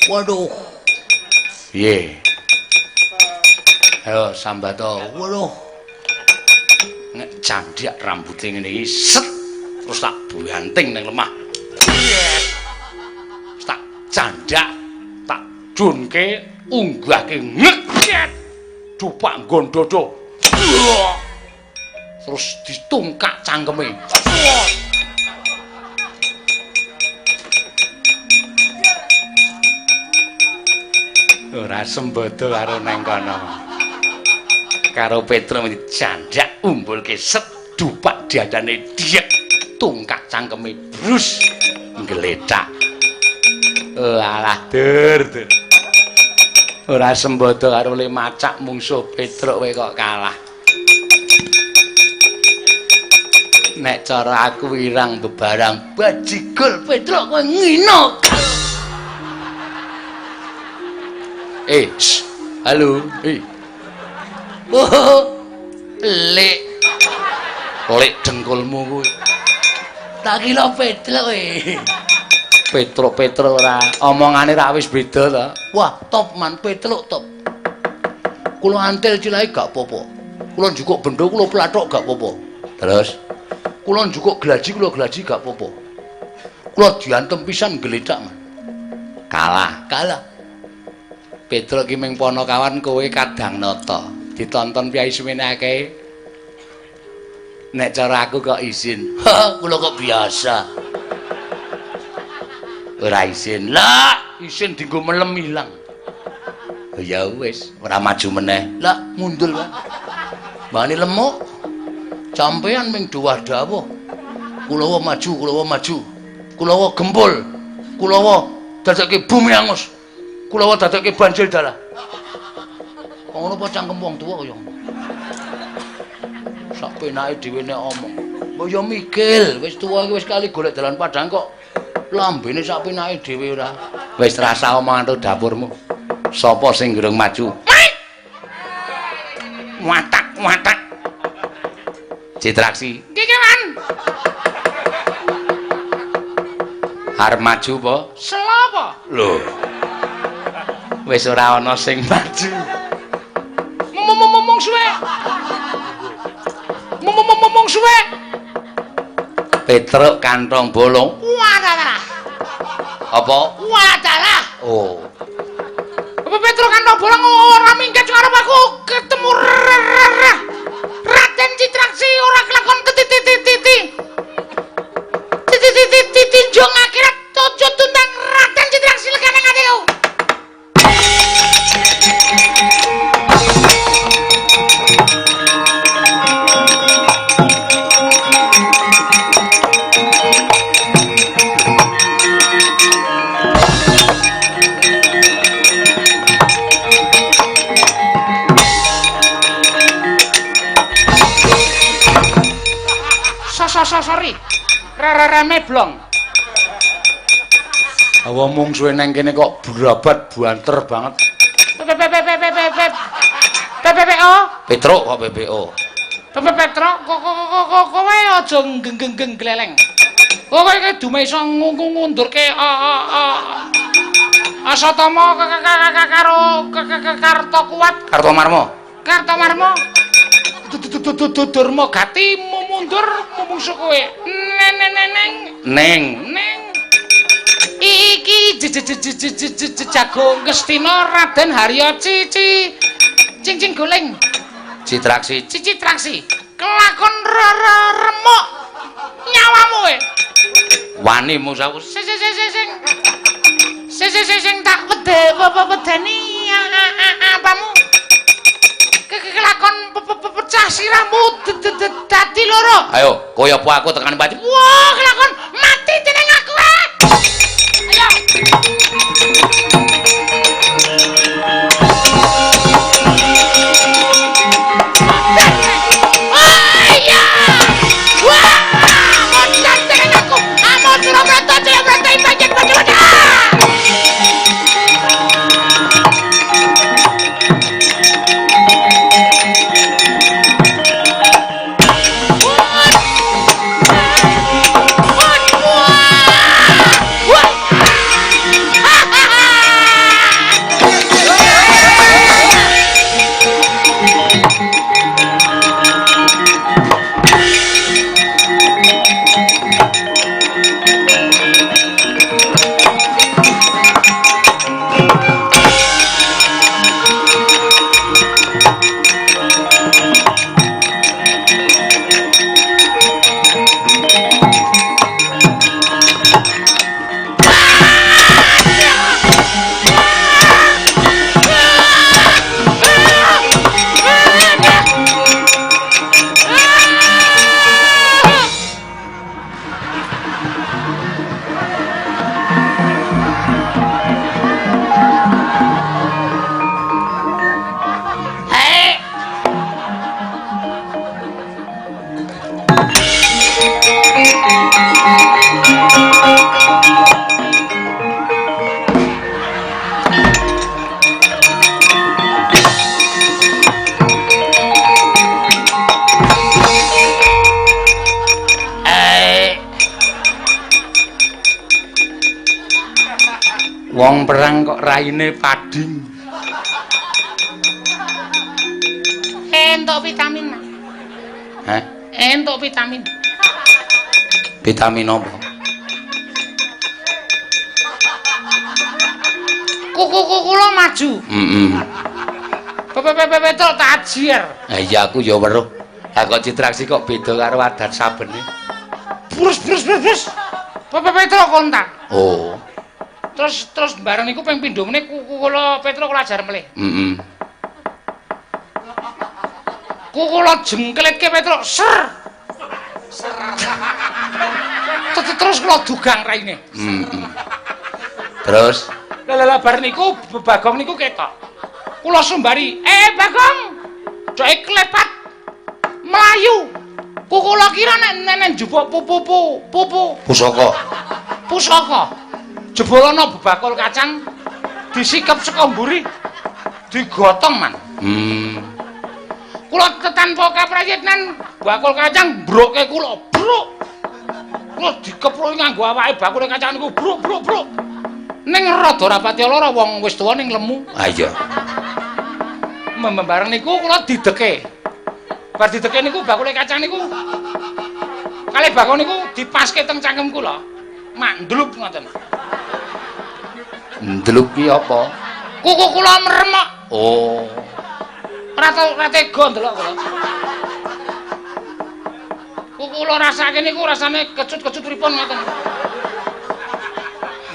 Waduh. Piye? Ayo sambato. Waduh. Nek candak rambuté ngene iki set terus tak banting nang lemah. Tak candak, tak junke, unggahke ngeket. Dupak nggon dodo. Terus ditungkak cangkeme. Ora sembodo karo nang kono. Karo Petruk candak umbulke set dupak diadane diek tungkak cangkeme brus nggledak. Alah dur. Ora sembodo karo le macak mungsuh Petruk kowe kok kalah. Nek cara aku wirang bebarang bajigol Petruk kowe ngino. Halo. Oh, lek dengkulmu kuwi. Tak kira Petruk kowe. Petruk ora omongane ra wis beda to. Wah, top man Petruk top. Kula antil cilahe gak apa-apa. Kula njukuk bendho kula plathok gak apa-apa. Terus kula njukuk glaji kula glaji gak apa-apa. Kula diantem pisan gledak man. Kalah. Petruk ki ming ponokawan kowe kadang nata. Ditonton piyai semene akeh. Nek cara aku kok izin. Kula kok biasa. Ora izin. Lah, izin dienggo melem ilang. Ya wis, ora maju meneh. Lah, mundul wae. Mbane lemuk. Sampeyan ming dawuh-dawuh. Kulawa maju. Kulawa gempul. Kulawa dadekke bumi angus. Kulawa dadekke banjir dalah. Ngono apa cangkem wong tuwa kaya ngono. Sak penake dhewe nek omong. Mbok yo mikil, wis tuwa iki wis kali golek dalan padang kok lambene sak penake dhewe ora. Wis rasa omongan to dapurmu. Sapa sing durung maju? Watak. Citraksi. Iki man. Arep maju apa? Selapa. Lho. Wis ora ana sing maju. Ngomong suwe. Ngomong suwe. Petruk kantong bolong. Wadalah. Apa? Wadalah. Oh. Apa Petruk kantong bolong ora minggat karo aku ketemu Raden Citraksi ora kelakon titi. Tinjung akhirat tojo tundang Raden Citraksi lekane atiku. Sorry. Reme blong. Awa mung suwe nang kene kok brabat banter banget. PPO. Petruk kok PPO. Petruk kok kowe aja genggeng gleleng. Kowe iki dumesa ngundurke Asatama karo Karto Kuat. Karto Marmo. Durma gati mundur mungsuh kowe. Neng. Iki jago Gestina Raden Harya Cing Goleng. Citraksi. Kelakon remuk nyawamu kowe. Wani musawu. Sing tak wedeni apamu. Kelakon siramu dadi loro. Ayo, koyo apa aku tekan pati. Wah, kelakon mati dening aku. Ayo. Wong perang kok raine pading. Entuk vitamin. Hah? Entuk vitamin. Vitamin apa? Kuku kula maju. Pepe tok tajir. Ha iya aku ya weruh. Ha kok Citraksi kok beda karo adat sabene. Brus. Pepe tok kontak. Oh. Terus bareng niku ping pindho meneh kuku kula Petro kula ajar melih. Kuku kula jengkelitke Petro ser. Terus kula dugang raine. Terus Lah bar niku Bagong niku ketok. Kula sumbari, Bagong. Joke klepat melayu. Kuku kula kira nek njupuk pupu. Pusaka. Jebolana bebakul kacang disikep saka mburi digotong man. Kula tanpa kaprayitnan bakul kacang broke kula bruk. Kula dikepruki nganggo awake bakul kacang niku bruk. Ning rada rapati lara wong wis tuwa ning lemu. Ha iya. Bareng niku kula dideke. Bar dideke niku bakul kacang niku kalih bakul niku dipaske teng cangkem kula. Mak ndlup ngoten. Ndlup ki apa? Kuku kula meremok. Oh. Ora tega ndelok kula. Kuku kula rasake niku rasane kecut-kecut pripun ngoten.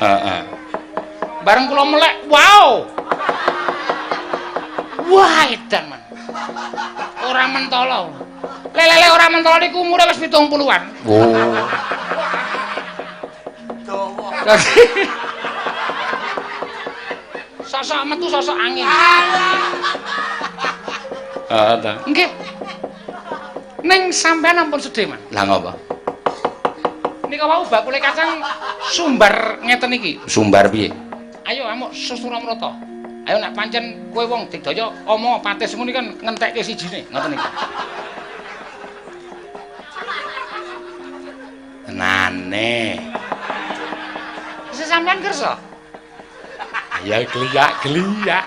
Heeh. Bareng kula melek, wow. Wah, edan man. Ora mentolo. Lele ora mentolo niku umure wis 70-an. Oh. Sosok metu sosok angin. Ta. Nggih. Ning sampean ampun sedhe, Man. Lah ngopo? Nika wau bakule kacang sumbar ngeten iki. Sumbar piye? Ayo amuk Susuramrata. Ayo nek pancen kowe wong digdaya ama patis muni kan ngentekke sijine, ngoten iki. Tenane. Sesampean kersa? Ya geliyak.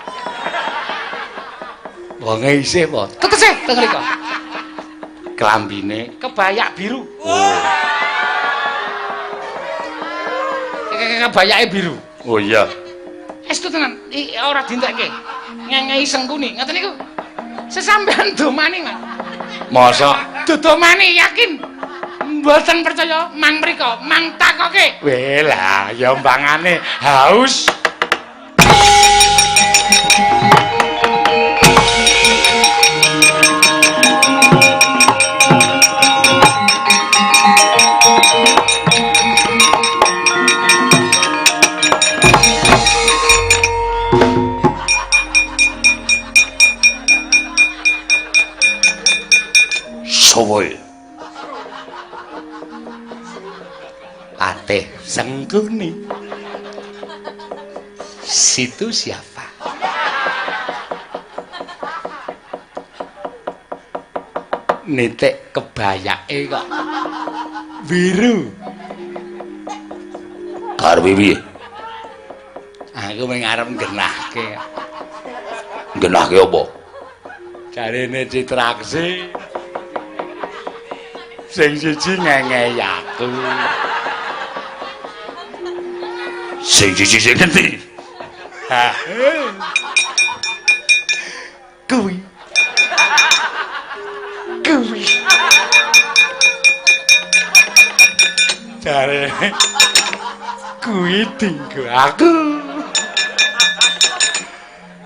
Wonge isih apa? Tetese teng mriko. Klambine Kebayak biru. Oh. Kebayake biru. Oh iya. Estu tenan, ora dintekke. Ngengei sengkuni, ngoten niku. Sesampean domani, Mas. Mosok Dodomani yakin. Mboten percaya, mang mriko, mang takoke. weh lah ya mbangane haus. Sowul Ateh Sengkuni. Situ siapa? Nitik kebayake kok biru. Karepe piye? Aku mung arep genahke. Genahke apa? Jarene Citraksi. Sing siji ngengei aku. Sing siji sing endi? Ha. Kuwi. Kuwi. Jare kuwi dinggo aku.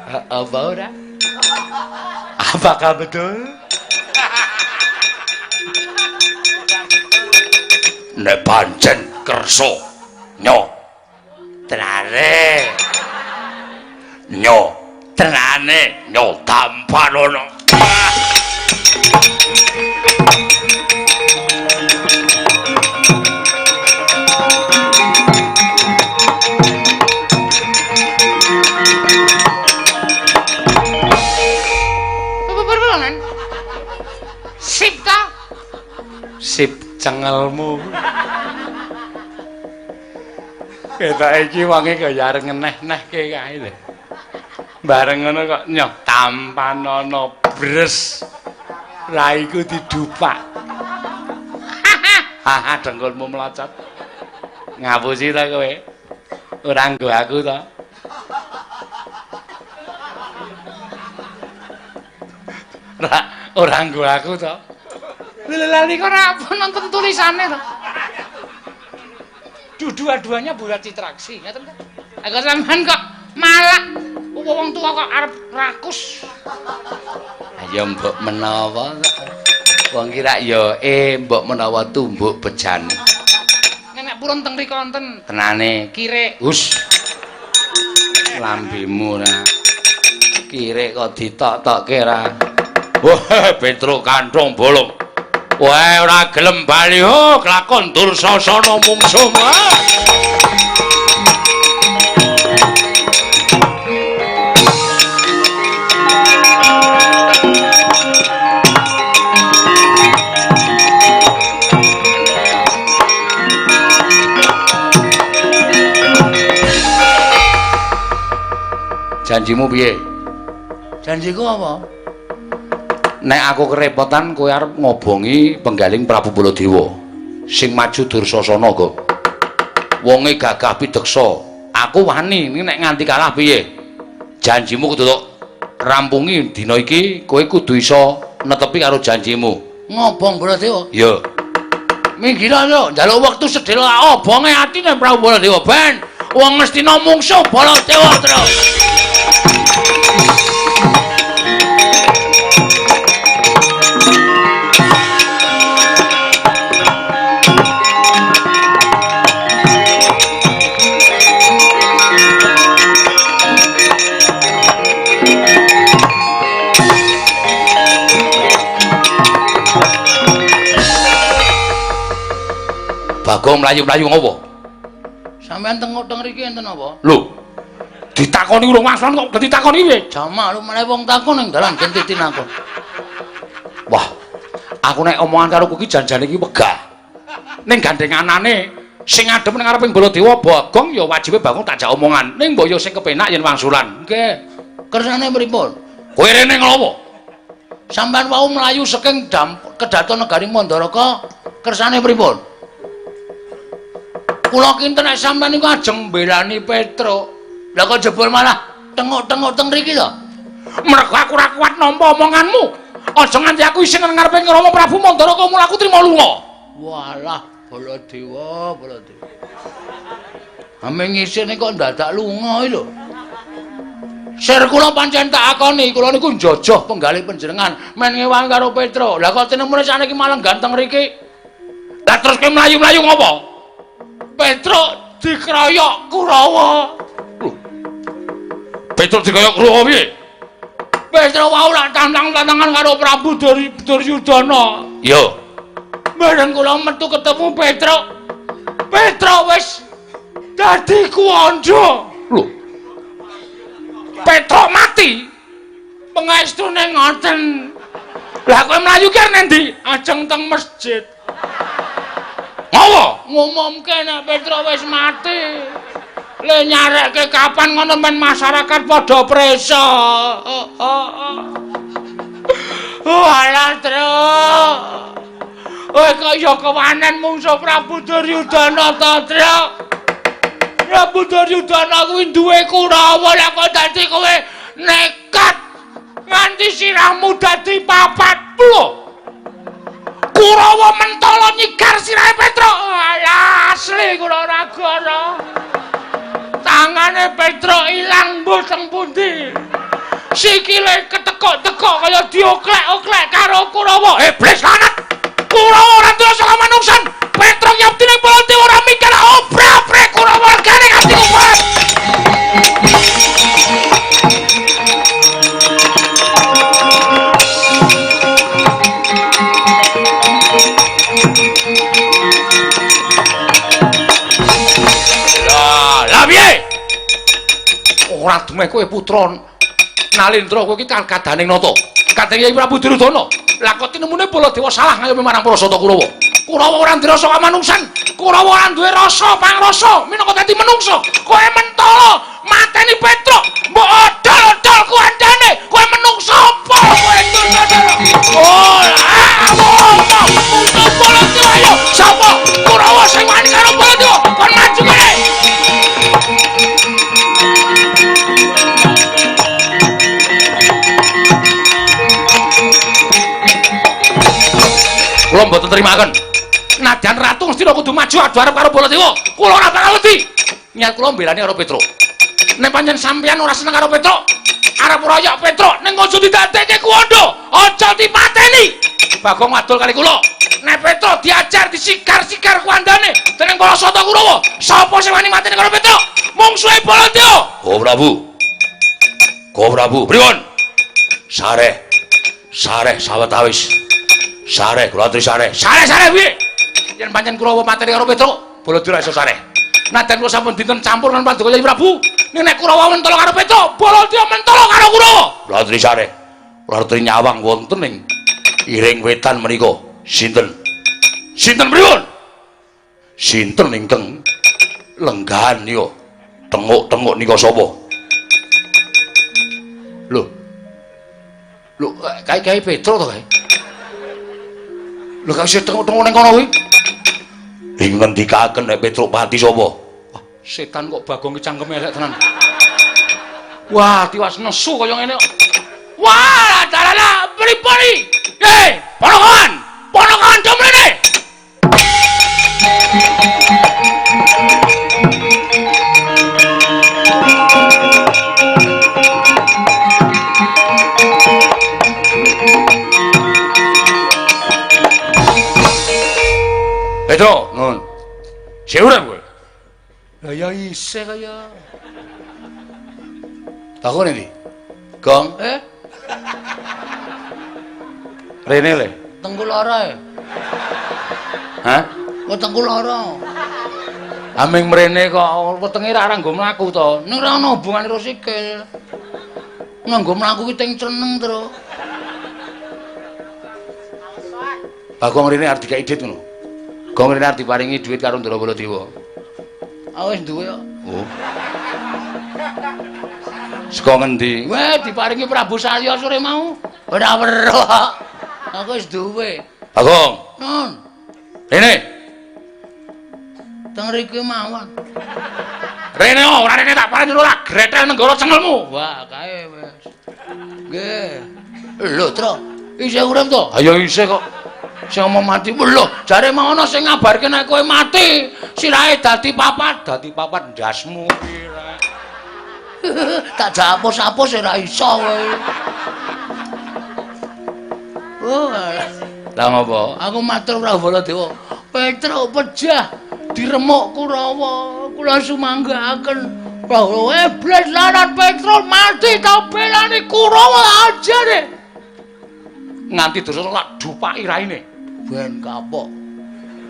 Apa ora? Apakah betul? Nek pancen kersa nyo tenane nyo tenane nyo tampanono. Sip ta? Sip cengelmu. Ketok iki wonge kaya arep ngeneh-nehke kae lho. Bareng ngono kok nyoh tampanono bres. Raiku didupak. Haha dengkulmu melocot. Ngapusi ta kowe? Ora nggo aku to. Ora nggo aku to. Lali kok ora nonton tulisane to. Dua-duanya bulat Citraksi, ngeten ta? Agak sampean kok malah wong tua kok arep rakus. Ya mbok menawa wong kira ya mbok menawa tumbuk bejane. Nek purun teng mriko wonten Tenane kirek. Hus. Lambemu ra. Kirek kok ditok-tokke ra. Wah, Petruk kanthong bolong. Wah, ora gelem bali ho, kelakon Dursasana mungsum. Janjimu piye? Janjiku apa? Nek aku kerepotan kowe arep ngobongi penggaling Prabu Baladewa. Sing maju Dursasana go. Wonge gagah pideksa. Aku wani nek nganti kalah piye? Janjimu kudu rampungi dina iki, kowe kudu iso netepi karo janjimu. Ngobong Baladewa? Ya. Minggir yo, njaluk wektu sedhela obonge atine Prabu Baladewa ben wong Ngastina mungsuh Baladewa terus. Bagong mlayu-mlayu ngopo? Sampeyan teng mriki enten apa? Lho. Ditakoni urung wasan kok ditakoni piye? Jamak lu meneh wong takon ning dalan genti tinakon. Wah. Aku nek omongan karo kowe iki janjane iki wegah. Ning gandenganane sing adem ning ngareping Baladewa Bagong ya wajibe Bagong tak jak omongan. Ning mbok yo sing kepenak yen wangsulan. Nggih. Kersane pripun? Kowe rene ngopo? Sampeyan wau mlayu saking kedaton negari Mandaraka. Kersane pripun? Kula kinten nek sampeyan niku ajeng mbelani Petruk. Lah kok jebul malah tengok-tengok teng mriki to? Mergo aku ora kuat nampa omonganmu. Aja nganti aku isin ngarepe Rama Prabu Mandaraka mula aku trima lunga. Walah, Baladewa. Ame ngisine kok dadak lunga iki lho. Sir kula pancen tak akoni, kula niku njojoh penggalih panjenengan men ngewangi karo Petruk. Lah kok tinemune saniki malah ganteng mriki. Lah terus kowe mlayu-mlayu ngopo? Petruk dikeroyok Kurawa. Petruk dikaya Kurawa piye? Petruk wau lak tantang-tantangan karo Prabu Duryudana. Iya. Bareng kula metu ketemu Petruk. Petruk wis dadi kuwanda. Lho. Petruk mati. Pengestune ngoten. Lah kowe mlayu ki arep ndi? Ajeng teng masjid. Ngopo? Ngumumke nek Petruk wis mati. Le nyarekke kapan ngono men masyarakat padha presa. Alah, Truk. Kowe kaya kewanen mungsuh Prabu Duryudana ta, Truk? Prabu Duryudana kuwi duwe Kurawa, lha kok dadi kowe nekat nganti sirahmu dadi papat. Lho. Kurawa mentala nyigar sirahe Petruk. Alah, asli kula Ragana. Tangane Petruk ilang mbuh teng pundi? Sikile ketekok-tekok kaya dioklek-oklek karo Kurawa. Iblis lanat. Kurawa ora duwe saka manungsan. Petruk yaktine Baladewa ora mikir obrak-abrik Kurawa gane nganti kumpul. Lah piye? Ora dumeh kowe putra Nalendra kowe iki kadaning nata. Kadang Kyai Prabu Duryudana. Lah kok tinemune Baladewa salah ngayomi marang Prasata Kurawa. Kurawa ora duwe rasa kamanungsan. Kurawa ora duwe rasa pangrasa minangka dadi menungsa. Kowe mentala mateni Petruk. Mbok odol-odol kuandane. Kowe menungsa apa kowe Duryudana? Oh, untuk Baladewa ayo. Sapa? Kurawa sing wani karo Baladewa. Kon maju kene. Kula mboten terimaken. Nadyan Ratu Ngastina kudu maju adu arep karo Baladewa. Kula ora bakal wedi. Niat kula mbelani karo Petruk. Nek pancen sampeyan ora seneng karo Petruk, arep royok Petruk ning aja didadekke kuwanda, aja dipateni. Bagong wadul kali kula. Nek Petruk diajar disigar-sigar kuandane dening Prasata Kurawa, sapa sing wani mateni karo Petruk? Mungsuhe Baladewa. Ko Prabu. Ko Prabu, pripun? Sareh. Sareh sawetawis. Sareh kula aturi sareh. Sareh piye? Yen pancen Kurawa mateni karo Petruk, Baladewa iso sareh. Nadyan kula sampun dinten campur lan Paduka Kyai Prabu. Nek Kurawa mentala karo Petruk, Baladewa mentala karo Kurawa. Kula aturi sareh. Kula aturi nyawang wonten ing iring wetan menika. Sinten? Sinten pripun? Sinten ingkang lenggahan nika? Tenguk-tenguk nika sapa? Lho. Lho, Kyai Petruk to, Kyai? Lho kok isih tengok-tengok ning kono kuwi? Ing ngendikaken nek Petruk pati sapa? Wah, setan kok Bagong ki cangkeme elek tenan. Wah, tiwas nesu kaya ngene. Wah, dalala pripun? Hei, ponokan! Ponokan domrene. Petruk, nun. Sing urip kowe. Lah ya isih kaya. Takon iki. Gong, rene le. Tengku lara. Hah? Wetengku lara. Aming mrene kok Wetenge ra nggo mlaku to. Ning ora ana hubungane karo sikil. Nganggo mlaku ki teng ceneng, Tru. Bagong rene arep dikai dit ngono. Gong rene arep diparingi dhuwit karo Ndara Baladewa. Ah wis duwe kok. Oh. Saka ngendi? Weh diparingi Prabu Salya sore mau. Ora weruh. Aku wis duwe. Bagong. Nun. Rene. Teng riki mawon. Rene ora rene tak paringi ora gretel nenggara cengelmu. Wah, kae wis. Nggih. Lho, Tru. Isih urip to? Ayo isih kok. Sing omong mati lho, jare mau ana sing ngabarke nek kowe mati, sirahe dadi papat ndasmu iki rek. Tak japos-apos ora iso kowe. Oh, lah ngopo? aku matur Prabu Baladewa. Petruk pejah diremuk Kurawa. Kula sumanggaaken Bahwa iblis lanan Petro mati tau belani Kurawa aja deh. Nganti terus lak dupaki raine. Ben kapok.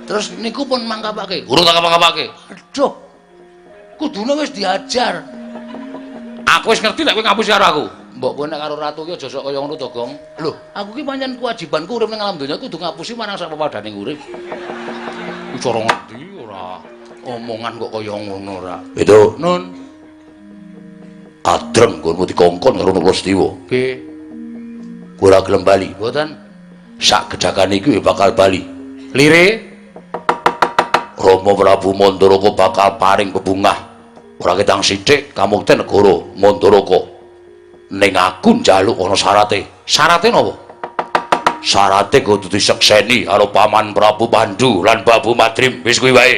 Terus niku pun mangkapake. Urung tak kapake. Aduh. Kudune wis diajar. Aku wis ngerti nek kowe ngapusi karo aku. Mbok kowe nek karo ratu ki aja sok kaya ngono to, Gong. Lho, aku ki pancen kewajibanku urip ning alam donya kudu ngapusi marang sak pepadane urip. Ku cara ngerti ora. Omongan kok kaya ngono ora. Itu, Nun. Adreng kowe dikongkon karo Prastiwa. Nggih. Kowe ora gelem bali, mboten? Sak gedhakan iki bakal bali. Lire Rama Prabu Mandaraka bakal paring bebungah. Ora ketang sithik kamukten negara Mandaraka. Ning aku njaluk ana syarate. Syarate napa? Syarate kudu disekseni karo Paman Prabu Pandhu lan Prabu Madrim. Wis kuwi wae.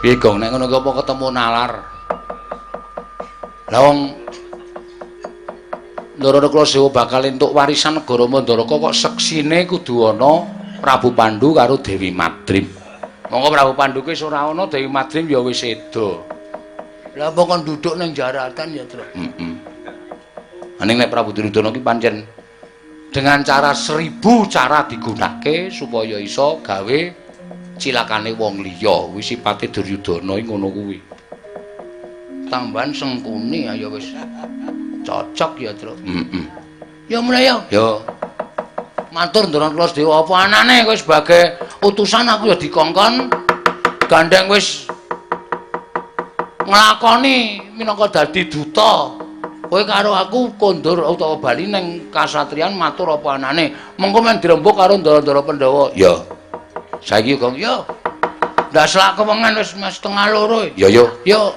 Piye Gong nek ngono ki apa ketemu nalar. Lah wong Ndara Klasewa bakal entuk warisan negara Mandaraka kok seksine kudu ana Prabu Pandhu karo Dewi Madrim. Monggo Prabu Pandhu ki wis ora ana, Dewi Madrim ya wis seda. Lah apa kon duduk ning jaratan ya, Tru? Aning nek Prabu Duryudana ki pancen dengan cara 1000 cara digunakake supaya iso gawe cilakane wong liya. Wis sipate Duryudana ngono kuwi. Tambahan sengkuni ya wis cocok ya, Tru. Ya mulai ya. Ya. Matur Ndara Klasdewa apa anane kowe sebagai utusan aku ya dikongkon gandeng wis nglakoni minangka dadi duta. Kowe karo aku kondur utawa bali ning kasatriyan matur apa anane. Mengko men dirembuk karo Ndara Pandhawa. Ya. Saiki Gong, ya. Ndak selak kewengan wis setengah loro. Ya, yo. Yo.